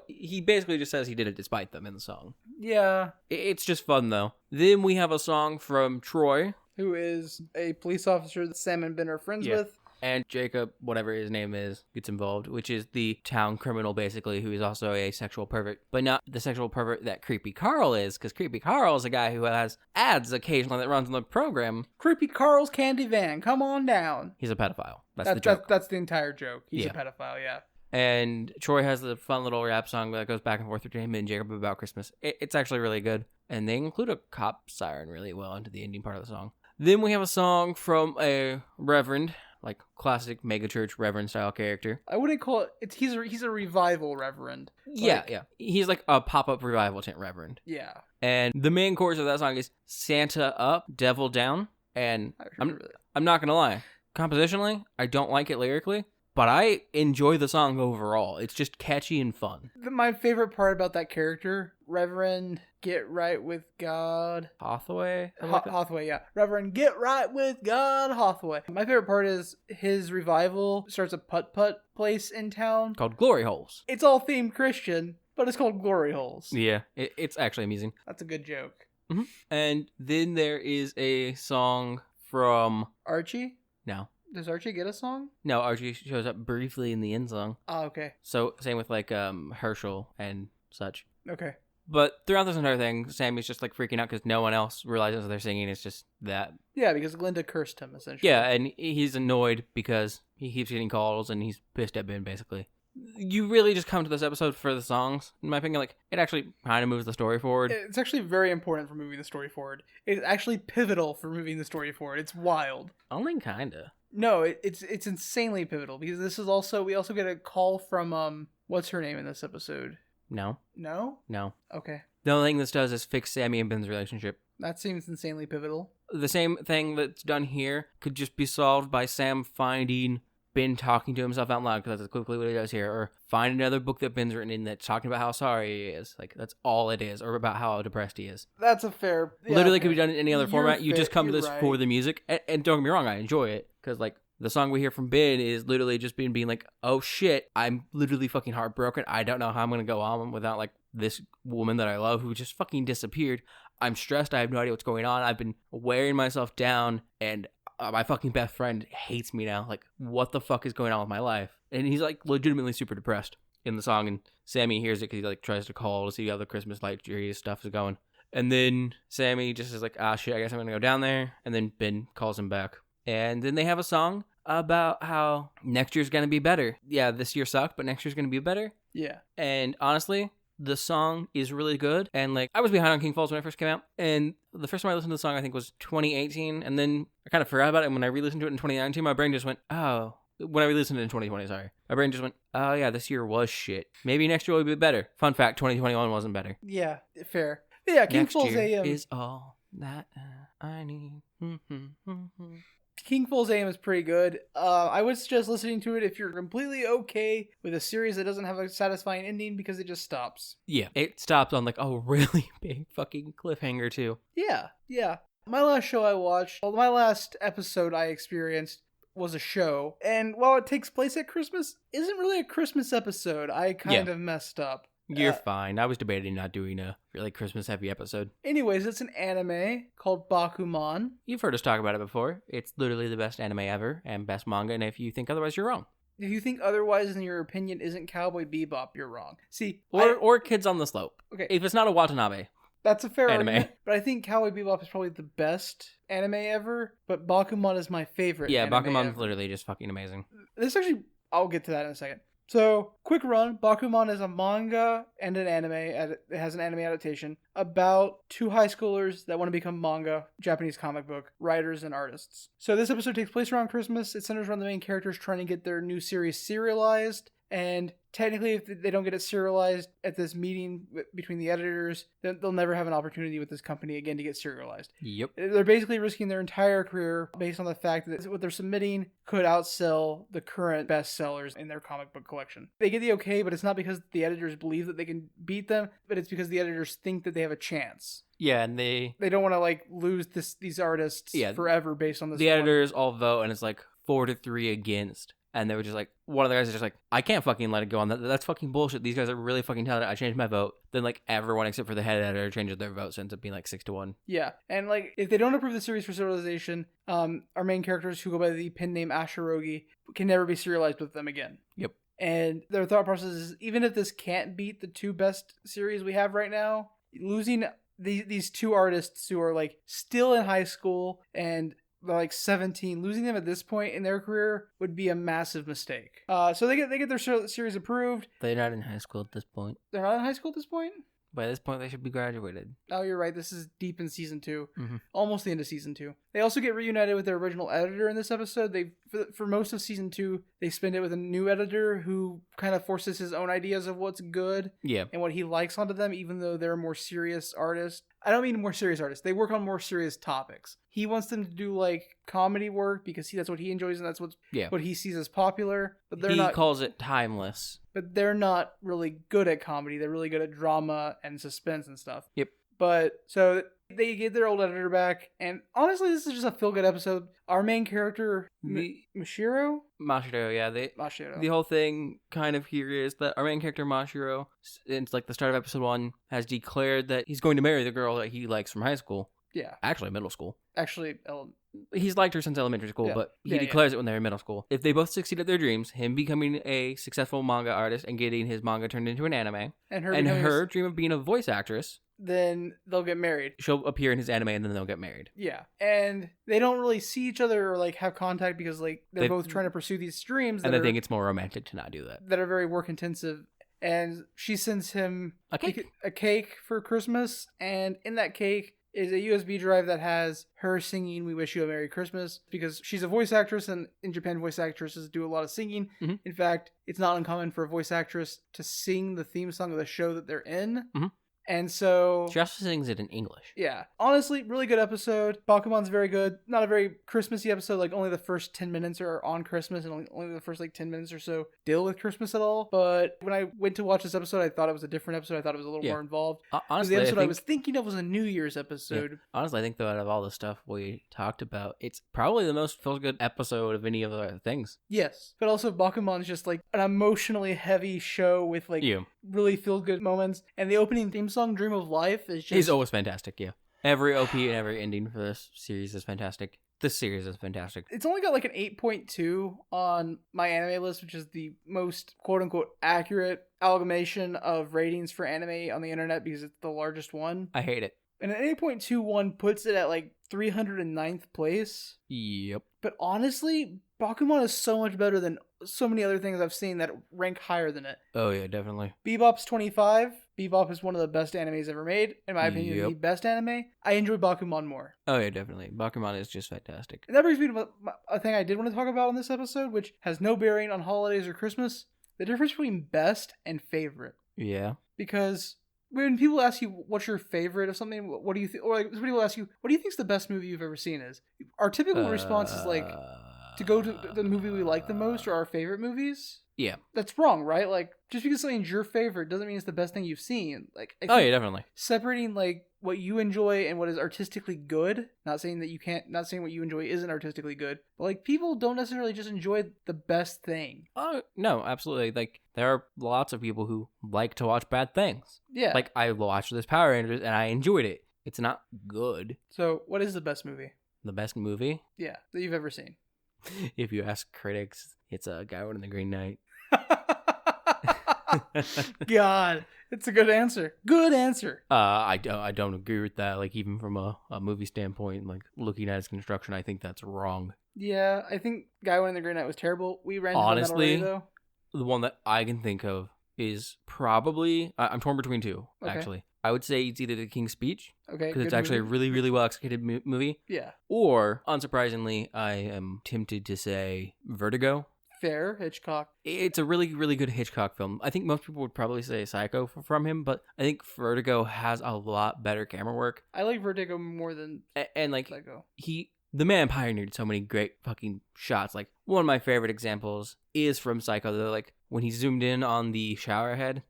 he basically just says he did it despite them in the song. Yeah, it's just fun though. Then we have a song from Troy, who is a police officer that Sam and Ben are friends with. And Jacob, whatever his name is, gets involved, which is the town criminal, basically, who is also a sexual pervert. But not the sexual pervert that Creepy Carl is, because Creepy Carl is a guy who has ads occasionally that runs on the program. Creepy Carl's Candy Van, come on down. He's a pedophile. That's the joke. That's the entire joke. He's a pedophile, yeah. And Troy has the fun little rap song that goes back and forth between him and Jacob about Christmas. It's actually really good. And they include a cop siren really well into the ending part of the song. Then we have a song from a reverend, like classic megachurch reverend style character. I wouldn't call it. He's a revival reverend. Yeah. He's like a pop-up revival tent reverend. Yeah. And the main chorus of that song is Santa up, devil down. And I'm not gonna lie, compositionally, I don't like it lyrically, but I enjoy the song overall. It's just catchy and fun. My favorite part about that character, Reverend Get Right with God Hathaway? Hathaway, yeah. Reverend Get Right with God Hathaway. My favorite part is his revival starts a putt-putt place in town. Called Glory Holes. It's all themed Christian, but it's called Glory Holes. Yeah, it's actually amusing. That's a good joke. Mm-hmm. And then there is a song from... Archie? No. Does Archie get a song? No, Archie shows up briefly in the end song. Oh, okay. So, same with, like, Herschel and such. Okay. But throughout this entire thing, Sammy's just, like, freaking out because no one else realizes they're singing. It's just that. Yeah, because Glinda cursed him, essentially. Yeah, and he's annoyed because he keeps getting calls and he's pissed at Ben, basically. You really just come to this episode for the songs, in my opinion. Like, it actually kind of moves the story forward. It's actually very important for moving the story forward. It's actually pivotal for moving the story forward. It's wild. Only kinda. No, it's insanely pivotal because this is we also get a call from what's her name in this episode? No. No? No. Okay. The only thing this does is fix Sammy and Ben's relationship. That seems insanely pivotal. The same thing that's done here could just be solved by Sam finding Ben talking to himself out loud, because that's quickly what he does here, or find another book that Ben's written in that's talking about how sorry he is. Like, that's all it is, or about how depressed he is. That's a fair... Yeah, literally could be done in any other format. You just come to this right. for the music. And don't get me wrong, I enjoy it, because, like, the song we hear from Ben is literally just being like, oh shit, I'm literally fucking heartbroken. I don't know how I'm going to go on without, like, this woman that I love who just fucking disappeared. I'm stressed. I have no idea what's going on. I've been wearing myself down, and my fucking best friend hates me now. Like, what the fuck is going on with my life? And he's like legitimately super depressed in the song, and Sammy hears it because he like tries to call to see how the Christmas light tree stuff is going. And then Sammy just is like, ah, shit, I guess I'm gonna go down there. And then Ben calls him back. And then they have a song about how next year's gonna be better. Yeah, this year sucked, but next year's gonna be better. Yeah. And honestly, the song is really good. And like, I was behind on King Falls when it first came out. And the first time I listened to the song, I think was 2018. And then I kind of forgot about it. And when I re-listened to it in 2019, my brain just went, oh. When I re-listened to it in 2020, sorry. My brain just went, oh yeah, this year was shit. Maybe next year will be better. Fun fact, 2021 wasn't better. Yeah, fair. Yeah, King Next Falls year AM is all that I need. King Falls AM is pretty good. I would suggest listening to it if you're completely okay with a series that doesn't have a satisfying ending because it just stops. Yeah, it stops on like a really big fucking cliffhanger too. Yeah. My last show I watched, well, my last episode I experienced was a show, and while it takes place at Christmas, isn't really a Christmas episode. I kind of messed up. You're fine. I was debating not doing a really Christmas-heavy episode. Anyways, it's an anime called Bakuman. You've heard us talk about it before. It's literally the best anime ever and best manga, and if you think otherwise, you're wrong. If you think otherwise and your opinion isn't Cowboy Bebop, you're wrong. See, or Kids on the Slope. Okay. If it's not a Watanabe. That's a fair anime. Argument, but I think Cowboy Bebop is probably the best anime ever, but Bakuman is my favorite anime Bakuman's ever. literally just fucking amazing. I'll get to that in a second. So, quick run. Bakuman is a manga and an anime. It has an anime adaptation about two high schoolers that want to become manga, Japanese comic book, writers and artists. So this episode takes place around Christmas. It centers around the main characters trying to get their new series serialized. And technically, if they don't get it serialized at this meeting between the editors, then they'll never have an opportunity with this company again to get serialized. Yep. They're basically risking their entire career based on the fact that what they're submitting could outsell the current bestsellers in their comic book collection. They get the okay, but it's not because the editors believe that they can beat them, but it's because the editors think that they have a chance. Yeah, and they don't want to like lose these artists forever based on this. The editors all vote, and it's like 4-3 against. And they were just like, one of the guys is just like, I can't fucking let it go on. That's fucking bullshit. These guys are really fucking talented. I changed my vote. Then like everyone except for the head editor changes their vote, so it ends up being like 6-1. Yeah, and like if they don't approve the series for serialization, our main characters who go by the pen name Ashirogi can never be serialized with them again. Yep. And their thought process is, even if this can't beat the two best series we have right now, losing these two artists who are like still in high school and they're like 17, losing them at this point in their career would be a massive mistake. So they get their series approved. They're not in high school at this point. They're not in high school at this point? By this point, they should be graduated. Oh, you're right. This is deep in season 2. Mm-hmm. Almost the end of season 2. They also get reunited with their original editor in this episode. For most of season 2, they spend it with a new editor who kind of forces his own ideas of what's good and what he likes onto them, even though they're a more serious artist. I don't mean more serious artists. They work on more serious topics. He wants them to do like comedy work because that's what he enjoys and that's what he sees as popular. But he calls it timeless. But they're not really good at comedy. They're really good at drama and suspense and stuff. Yep. But so they get their old editor back, and honestly, this is just a feel-good episode. Our main character, Mashiro, yeah. Mashiro. The whole thing kind of here is that our main character, Mashiro, it's like the start of episode 1, has declared that he's going to marry the girl that he likes from high school. Yeah. Actually, middle school. He's liked her since elementary school, but he declares it when they're in middle school. If they both succeed at their dreams, him becoming a successful manga artist and getting his manga turned into an anime, and her dream of being a voice actress, then they'll get married. She'll appear in his anime and then they'll get married. Yeah. And they don't really see each other or like have contact because like they're both trying to pursue these dreams. And I think it's more romantic to not do that. That are very work intensive. And she sends him a cake for Christmas, and in that cake is a USB drive that has her singing "We Wish You a Merry Christmas" because she's a voice actress, and in Japan, voice actresses do a lot of singing. Mm-hmm. In fact, it's not uncommon for a voice actress to sing the theme song of the show that they're in. Mm-hmm. And so she also sings it in English. Yeah. Honestly, really good episode. Bakuman's very good. Not a very Christmassy episode. Like, only the first 10 minutes are on Christmas, and only the first, 10 minutes or so deal with Christmas at all. But when I went to watch this episode, I thought it was a different episode. I thought it was a little more involved. Honestly, the episode I was thinking of was a New Year's episode. Yeah. Honestly, I think, though, out of all the stuff we talked about, it's probably the most feel-good episode of any of the things. Yes. But also, Bakuman's just, an emotionally heavy show with, really feel good moments. And the opening theme song, Dream of Life, is just... He's always fantastic, yeah. Every OP and every ending for this series is fantastic. This series is fantastic. It's only got like an 8.2 on my anime list, which is the most quote-unquote accurate amalgamation of ratings for anime on the internet because it's the largest one. I hate it. And an 8.21 puts it at like 309th place. Yep. But honestly, Bakuman is so much better than so many other things I've seen that rank higher than it. Oh, yeah, definitely. Bebop's 25. Bebop is one of the best animes ever made. In my opinion, the best anime. I enjoy Bakuman more. Oh, yeah, definitely. Bakuman is just fantastic. And that brings me to a thing I did want to talk about on this episode, which has no bearing on holidays or Christmas. The difference between best and favorite. Yeah. Because when people ask you what's your favorite of something, what do you think? Or like when people ask you, what do you think's the best movie you've ever seen is? Our typical response is like, to go to the movie we like the most or our favorite movies. Yeah. That's wrong, right? Like, just because something's your favorite doesn't mean it's the best thing you've seen. Like, I think oh, yeah, definitely. separating, like, what you enjoy and what is artistically good, not saying what you enjoy isn't artistically good, but, like, people don't necessarily just enjoy the best thing. Oh, no, absolutely. Like, there are lots of people who like to watch bad things. Yeah. Like, I watched this Power Rangers and I enjoyed it. It's not good. So, what is the best movie? The best movie? Yeah, that you've ever seen. If you ask critics, it's a Guy in the Green Knight. God, it's a good answer. Good answer. I don't agree with that. Like, even from a movie standpoint, like looking at its construction, I think that's wrong. Yeah, I think Guy in the Green Knight was terrible. We ran into honestly that already, though. The one that I can think of is probably I'm torn between two. Okay. Actually, I would say it's either The King's Speech. Okay, because it's actually movie. a really, really well executed movie. Yeah. Or, unsurprisingly, I am tempted to say Vertigo. Fair, Hitchcock. It's a really, really good Hitchcock film. I think most people would probably say Psycho from him, but I think Vertigo has a lot better camera work. I like Vertigo more than and like Psycho. The man pioneered so many great fucking shots. Like, one of my favorite examples is from Psycho. They're like, when he zoomed in on the shower head,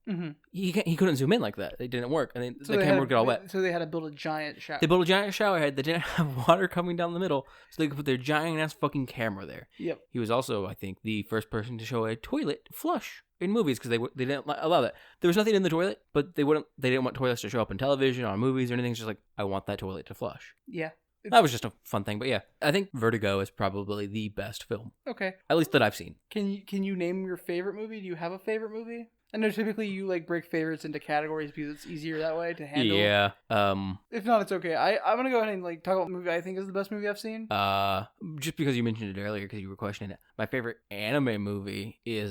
he couldn't zoom in like that. It didn't work. And then So the camera would get all wet. So they had to build a giant shower. They built a giant shower head that didn't have water coming down the middle, so they could put their giant-ass fucking camera there. Yep. He was also, I think, the first person to show a toilet flush in movies because they didn't allow that. There was nothing in the toilet, but they didn't want toilets to show up in television, on movies, or anything. It's just like, I want that toilet to flush. Yeah. That was just a fun thing, but yeah, I think Vertigo is probably the best film. Okay. At least that I've seen. Can you name your favorite movie? Do you have a favorite movie? I know typically you like break favorites into categories because it's easier that way to handle. Yeah. If not, it's okay. I'm gonna go ahead and like talk about the movie I think is the best movie I've seen. Just because you mentioned it earlier, because you were questioning it. My favorite anime movie is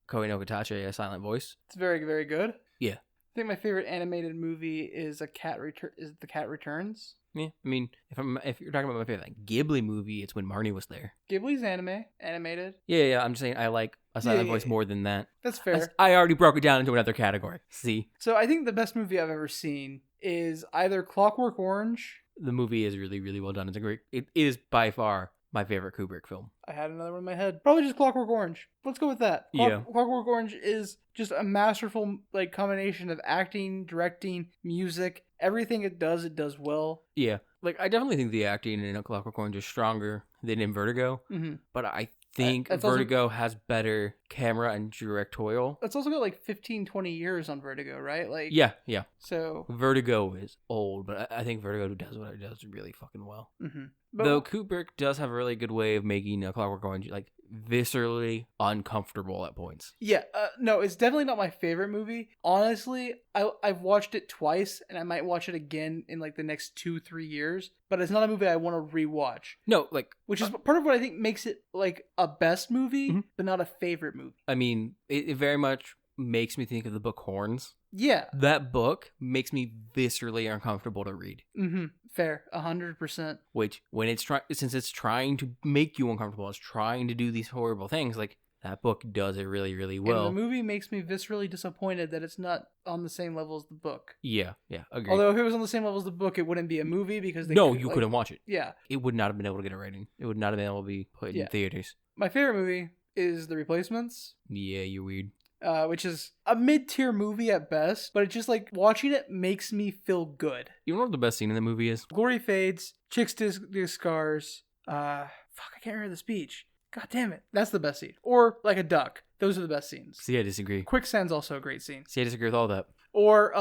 Koe no Katachi, A Silent Voice. It's very, very good. Yeah. I think my favorite animated movie is The Cat Returns. Yeah, I mean, if you're talking about my favorite like, Ghibli movie, it's When Marnie Was There. Ghibli's animated. Yeah, I'm just saying I like A Silent Voice more than that. That's fair. I already broke it down into another category. See? So I think the best movie I've ever seen is either Clockwork Orange. The movie is really, really well done. It is by far my favorite Kubrick film. I had another one in my head. Probably just Clockwork Orange. Let's go with that. Clockwork Orange is just a masterful like combination of acting, directing, music. Everything it does well. Yeah. Like, I definitely think the acting in A Clockwork Orange is stronger than in Vertigo. Mm-hmm. But I think Vertigo has better camera and directorial. It's also got like 15, 20 years on Vertigo, right? Like Yeah. So Vertigo is old, but I think Vertigo does what it does really fucking well. Mm-hmm. Though Kubrick does have a really good way of making A Clockwork Orange like viscerally uncomfortable at points. Yeah, no, it's definitely not my favorite movie. Honestly, I've watched it twice, and I might watch it again in like the next 2-3 years. But it's not a movie I want to rewatch. No, like which is part of what I think makes it like a best movie, but not a favorite movie. I mean, it very much makes me think of the book Horns. Yeah, that book makes me viscerally uncomfortable to read. Mm-hmm. Fair, 100%. Which, when since it's trying to make you uncomfortable, it's trying to do these horrible things. Like, that book does it really, really well. And the movie makes me viscerally disappointed that it's not on the same level as the book. Yeah, agreed. Although if it was on the same level as the book, it wouldn't be a movie because you couldn't watch it. Yeah, it would not have been able to get a rating. It would not have been able to be put in theaters. My favorite movie is The Replacements. Yeah, you're weird. Which is a mid-tier movie at best, but it's just like watching it makes me feel good. You know what the best scene in the movie is? Glory fades, chicks do scars. I can't remember the speech. God damn it. That's the best scene. Or like a duck. Those are the best scenes. See, I disagree. Quicksand's also a great scene. See, I disagree with all that. Or,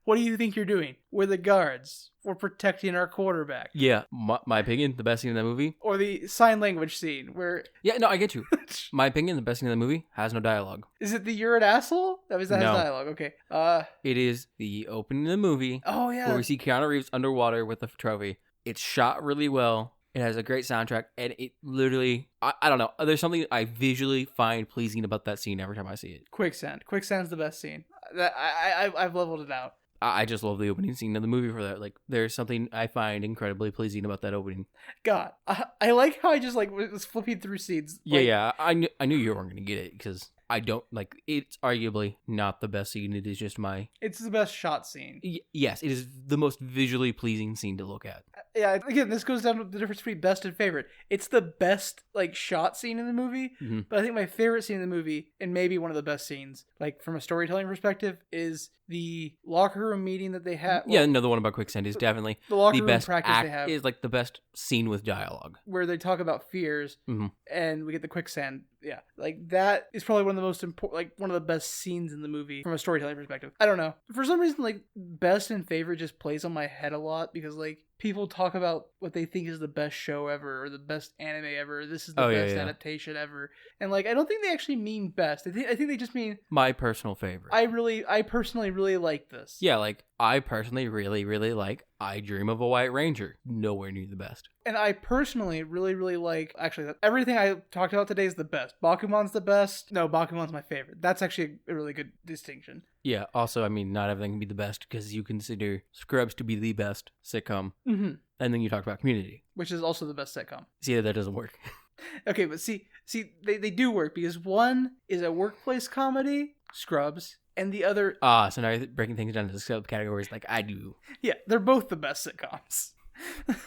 what do you think you're doing? We're the guards. We're protecting our quarterback. Yeah, my opinion, the best scene in that movie. Or the sign language scene where... Yeah, no, I get you. My opinion, the best scene in the movie has no dialogue. Is it the you're an asshole? That has No. dialogue. Okay. It is the opening of the movie Oh, yeah. where we see Keanu Reeves underwater with the trophy. It's shot really well. It has a great soundtrack, and it literally, I don't know, there's something I visually find pleasing about that scene every time I see it. Quicksand. Quicksand's the best scene. I've leveled it out. I just love the opening scene of the movie for that. Like, there's something I find incredibly pleasing about that opening. God, I like how I just like was flipping through scenes. Like, Yeah, I knew you weren't going to get it because I don't, like, it's arguably not the best scene. It is just my... It's the best shot scene. Yes, it is the most visually pleasing scene to look at. Yeah, again, this goes down to the difference between best and favorite. It's the best, like, shot scene in the movie, but I think my favorite scene in the movie, and maybe one of the best scenes, like, from a storytelling perspective, is the locker room meeting that they have. Yeah, another one about Quicksand is definitely the locker the room best practice act, they have. is, like, the best scene with dialogue. Where they talk about fears, and we get the quicksand. Yeah, like, that is probably one of the most important, like, one of the best scenes in the movie from a storytelling perspective. I don't know. For some reason, like, best and favorite just plays on my head a lot because, like, people talk about what they think is the best show ever or the best anime ever. This is the best adaptation ever. And, like, I don't think they actually mean best. I think they just mean my personal favorite. I personally really like this. Yeah, like, I personally really, really like I Dream of a White Ranger. Nowhere near the best. And I personally really, really like... Actually, everything I talked about today is the best. Bakuman's the best. No, Bakuman's my favorite. That's actually a really good distinction. Yeah, also, I mean, not everything can be the best because you consider Scrubs to be the best sitcom. And then you talk about Community. Which is also the best sitcom. See, that doesn't work. Okay, but see, they do work because one is a workplace comedy, Scrubs, and the other... So now you're breaking things down into subcategories like I do. Yeah, they're both the best sitcoms.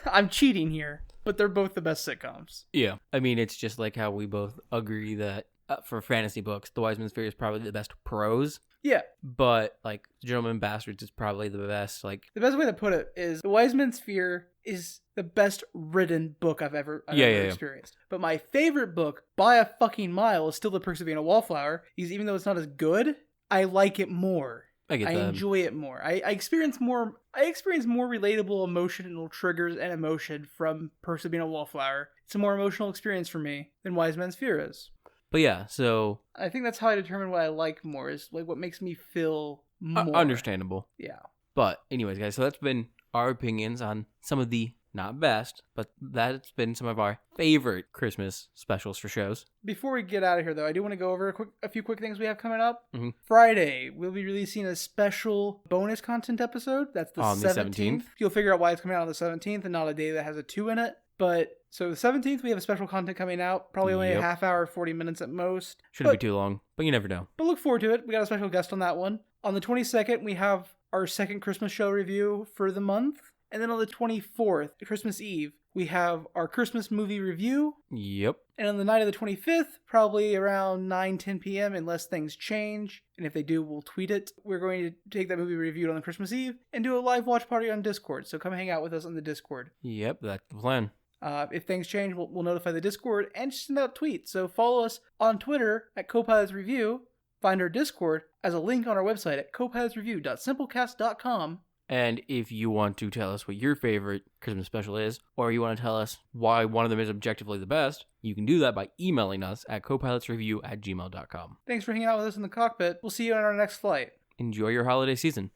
I'm cheating here, but they're both the best sitcoms. Yeah. I mean, it's just like how we both agree that for fantasy books, The Wise Man's Fear is probably the best prose. Yeah. But, like, Gentlemen Bastards is probably the best, like... The best way to put it is The Wise Man's Fear is the best written book I've ever experienced. But my favorite book, by a fucking mile, is still The Perks of Being a Wallflower, because even though it's not as good, I like it more. I enjoy it more. I experience more relatable emotional triggers and emotion from Perks of Being a Wallflower. It's a more emotional experience for me than Wise Man's Fear is. But yeah, so... I think that's how I determine what I like more, is like what makes me feel more. Understandable. Yeah. But anyways, guys, so that's been our opinions on some of the, not best, but that's been some of our favorite Christmas specials for shows. Before we get out of here, though, I do want to go over a few quick things we have coming up. Friday, we'll be releasing a special bonus content episode. That's the 17th. You'll figure out why it's coming out on the 17th and not a day that has a 2 in it. But, so the 17th, we have a special content coming out. Probably only a half hour, 40 minutes at most. Shouldn't be too long, but you never know. But look forward to it. We got a special guest on that one. On the 22nd, we have our second Christmas show review for the month. And then on the 24th, Christmas Eve, we have our Christmas movie review. Yep. And on the night of the 25th, probably around 9-10 p.m., unless things change. And if they do, we'll tweet it. We're going to take that movie reviewed on the Christmas Eve and do a live watch party on Discord. So come hang out with us on the Discord. Yep, that's the plan. If things change, we'll notify the Discord and send out tweets. So follow us on Twitter at Copilots Review. Find our Discord as a link on our website at copilotsreview.simplecast.com. And if you want to tell us what your favorite Christmas special is, or you want to tell us why one of them is objectively the best, you can do that by emailing us at copilotsreview@gmail.com. Thanks for hanging out with us in the cockpit. We'll see you on our next flight. Enjoy your holiday season.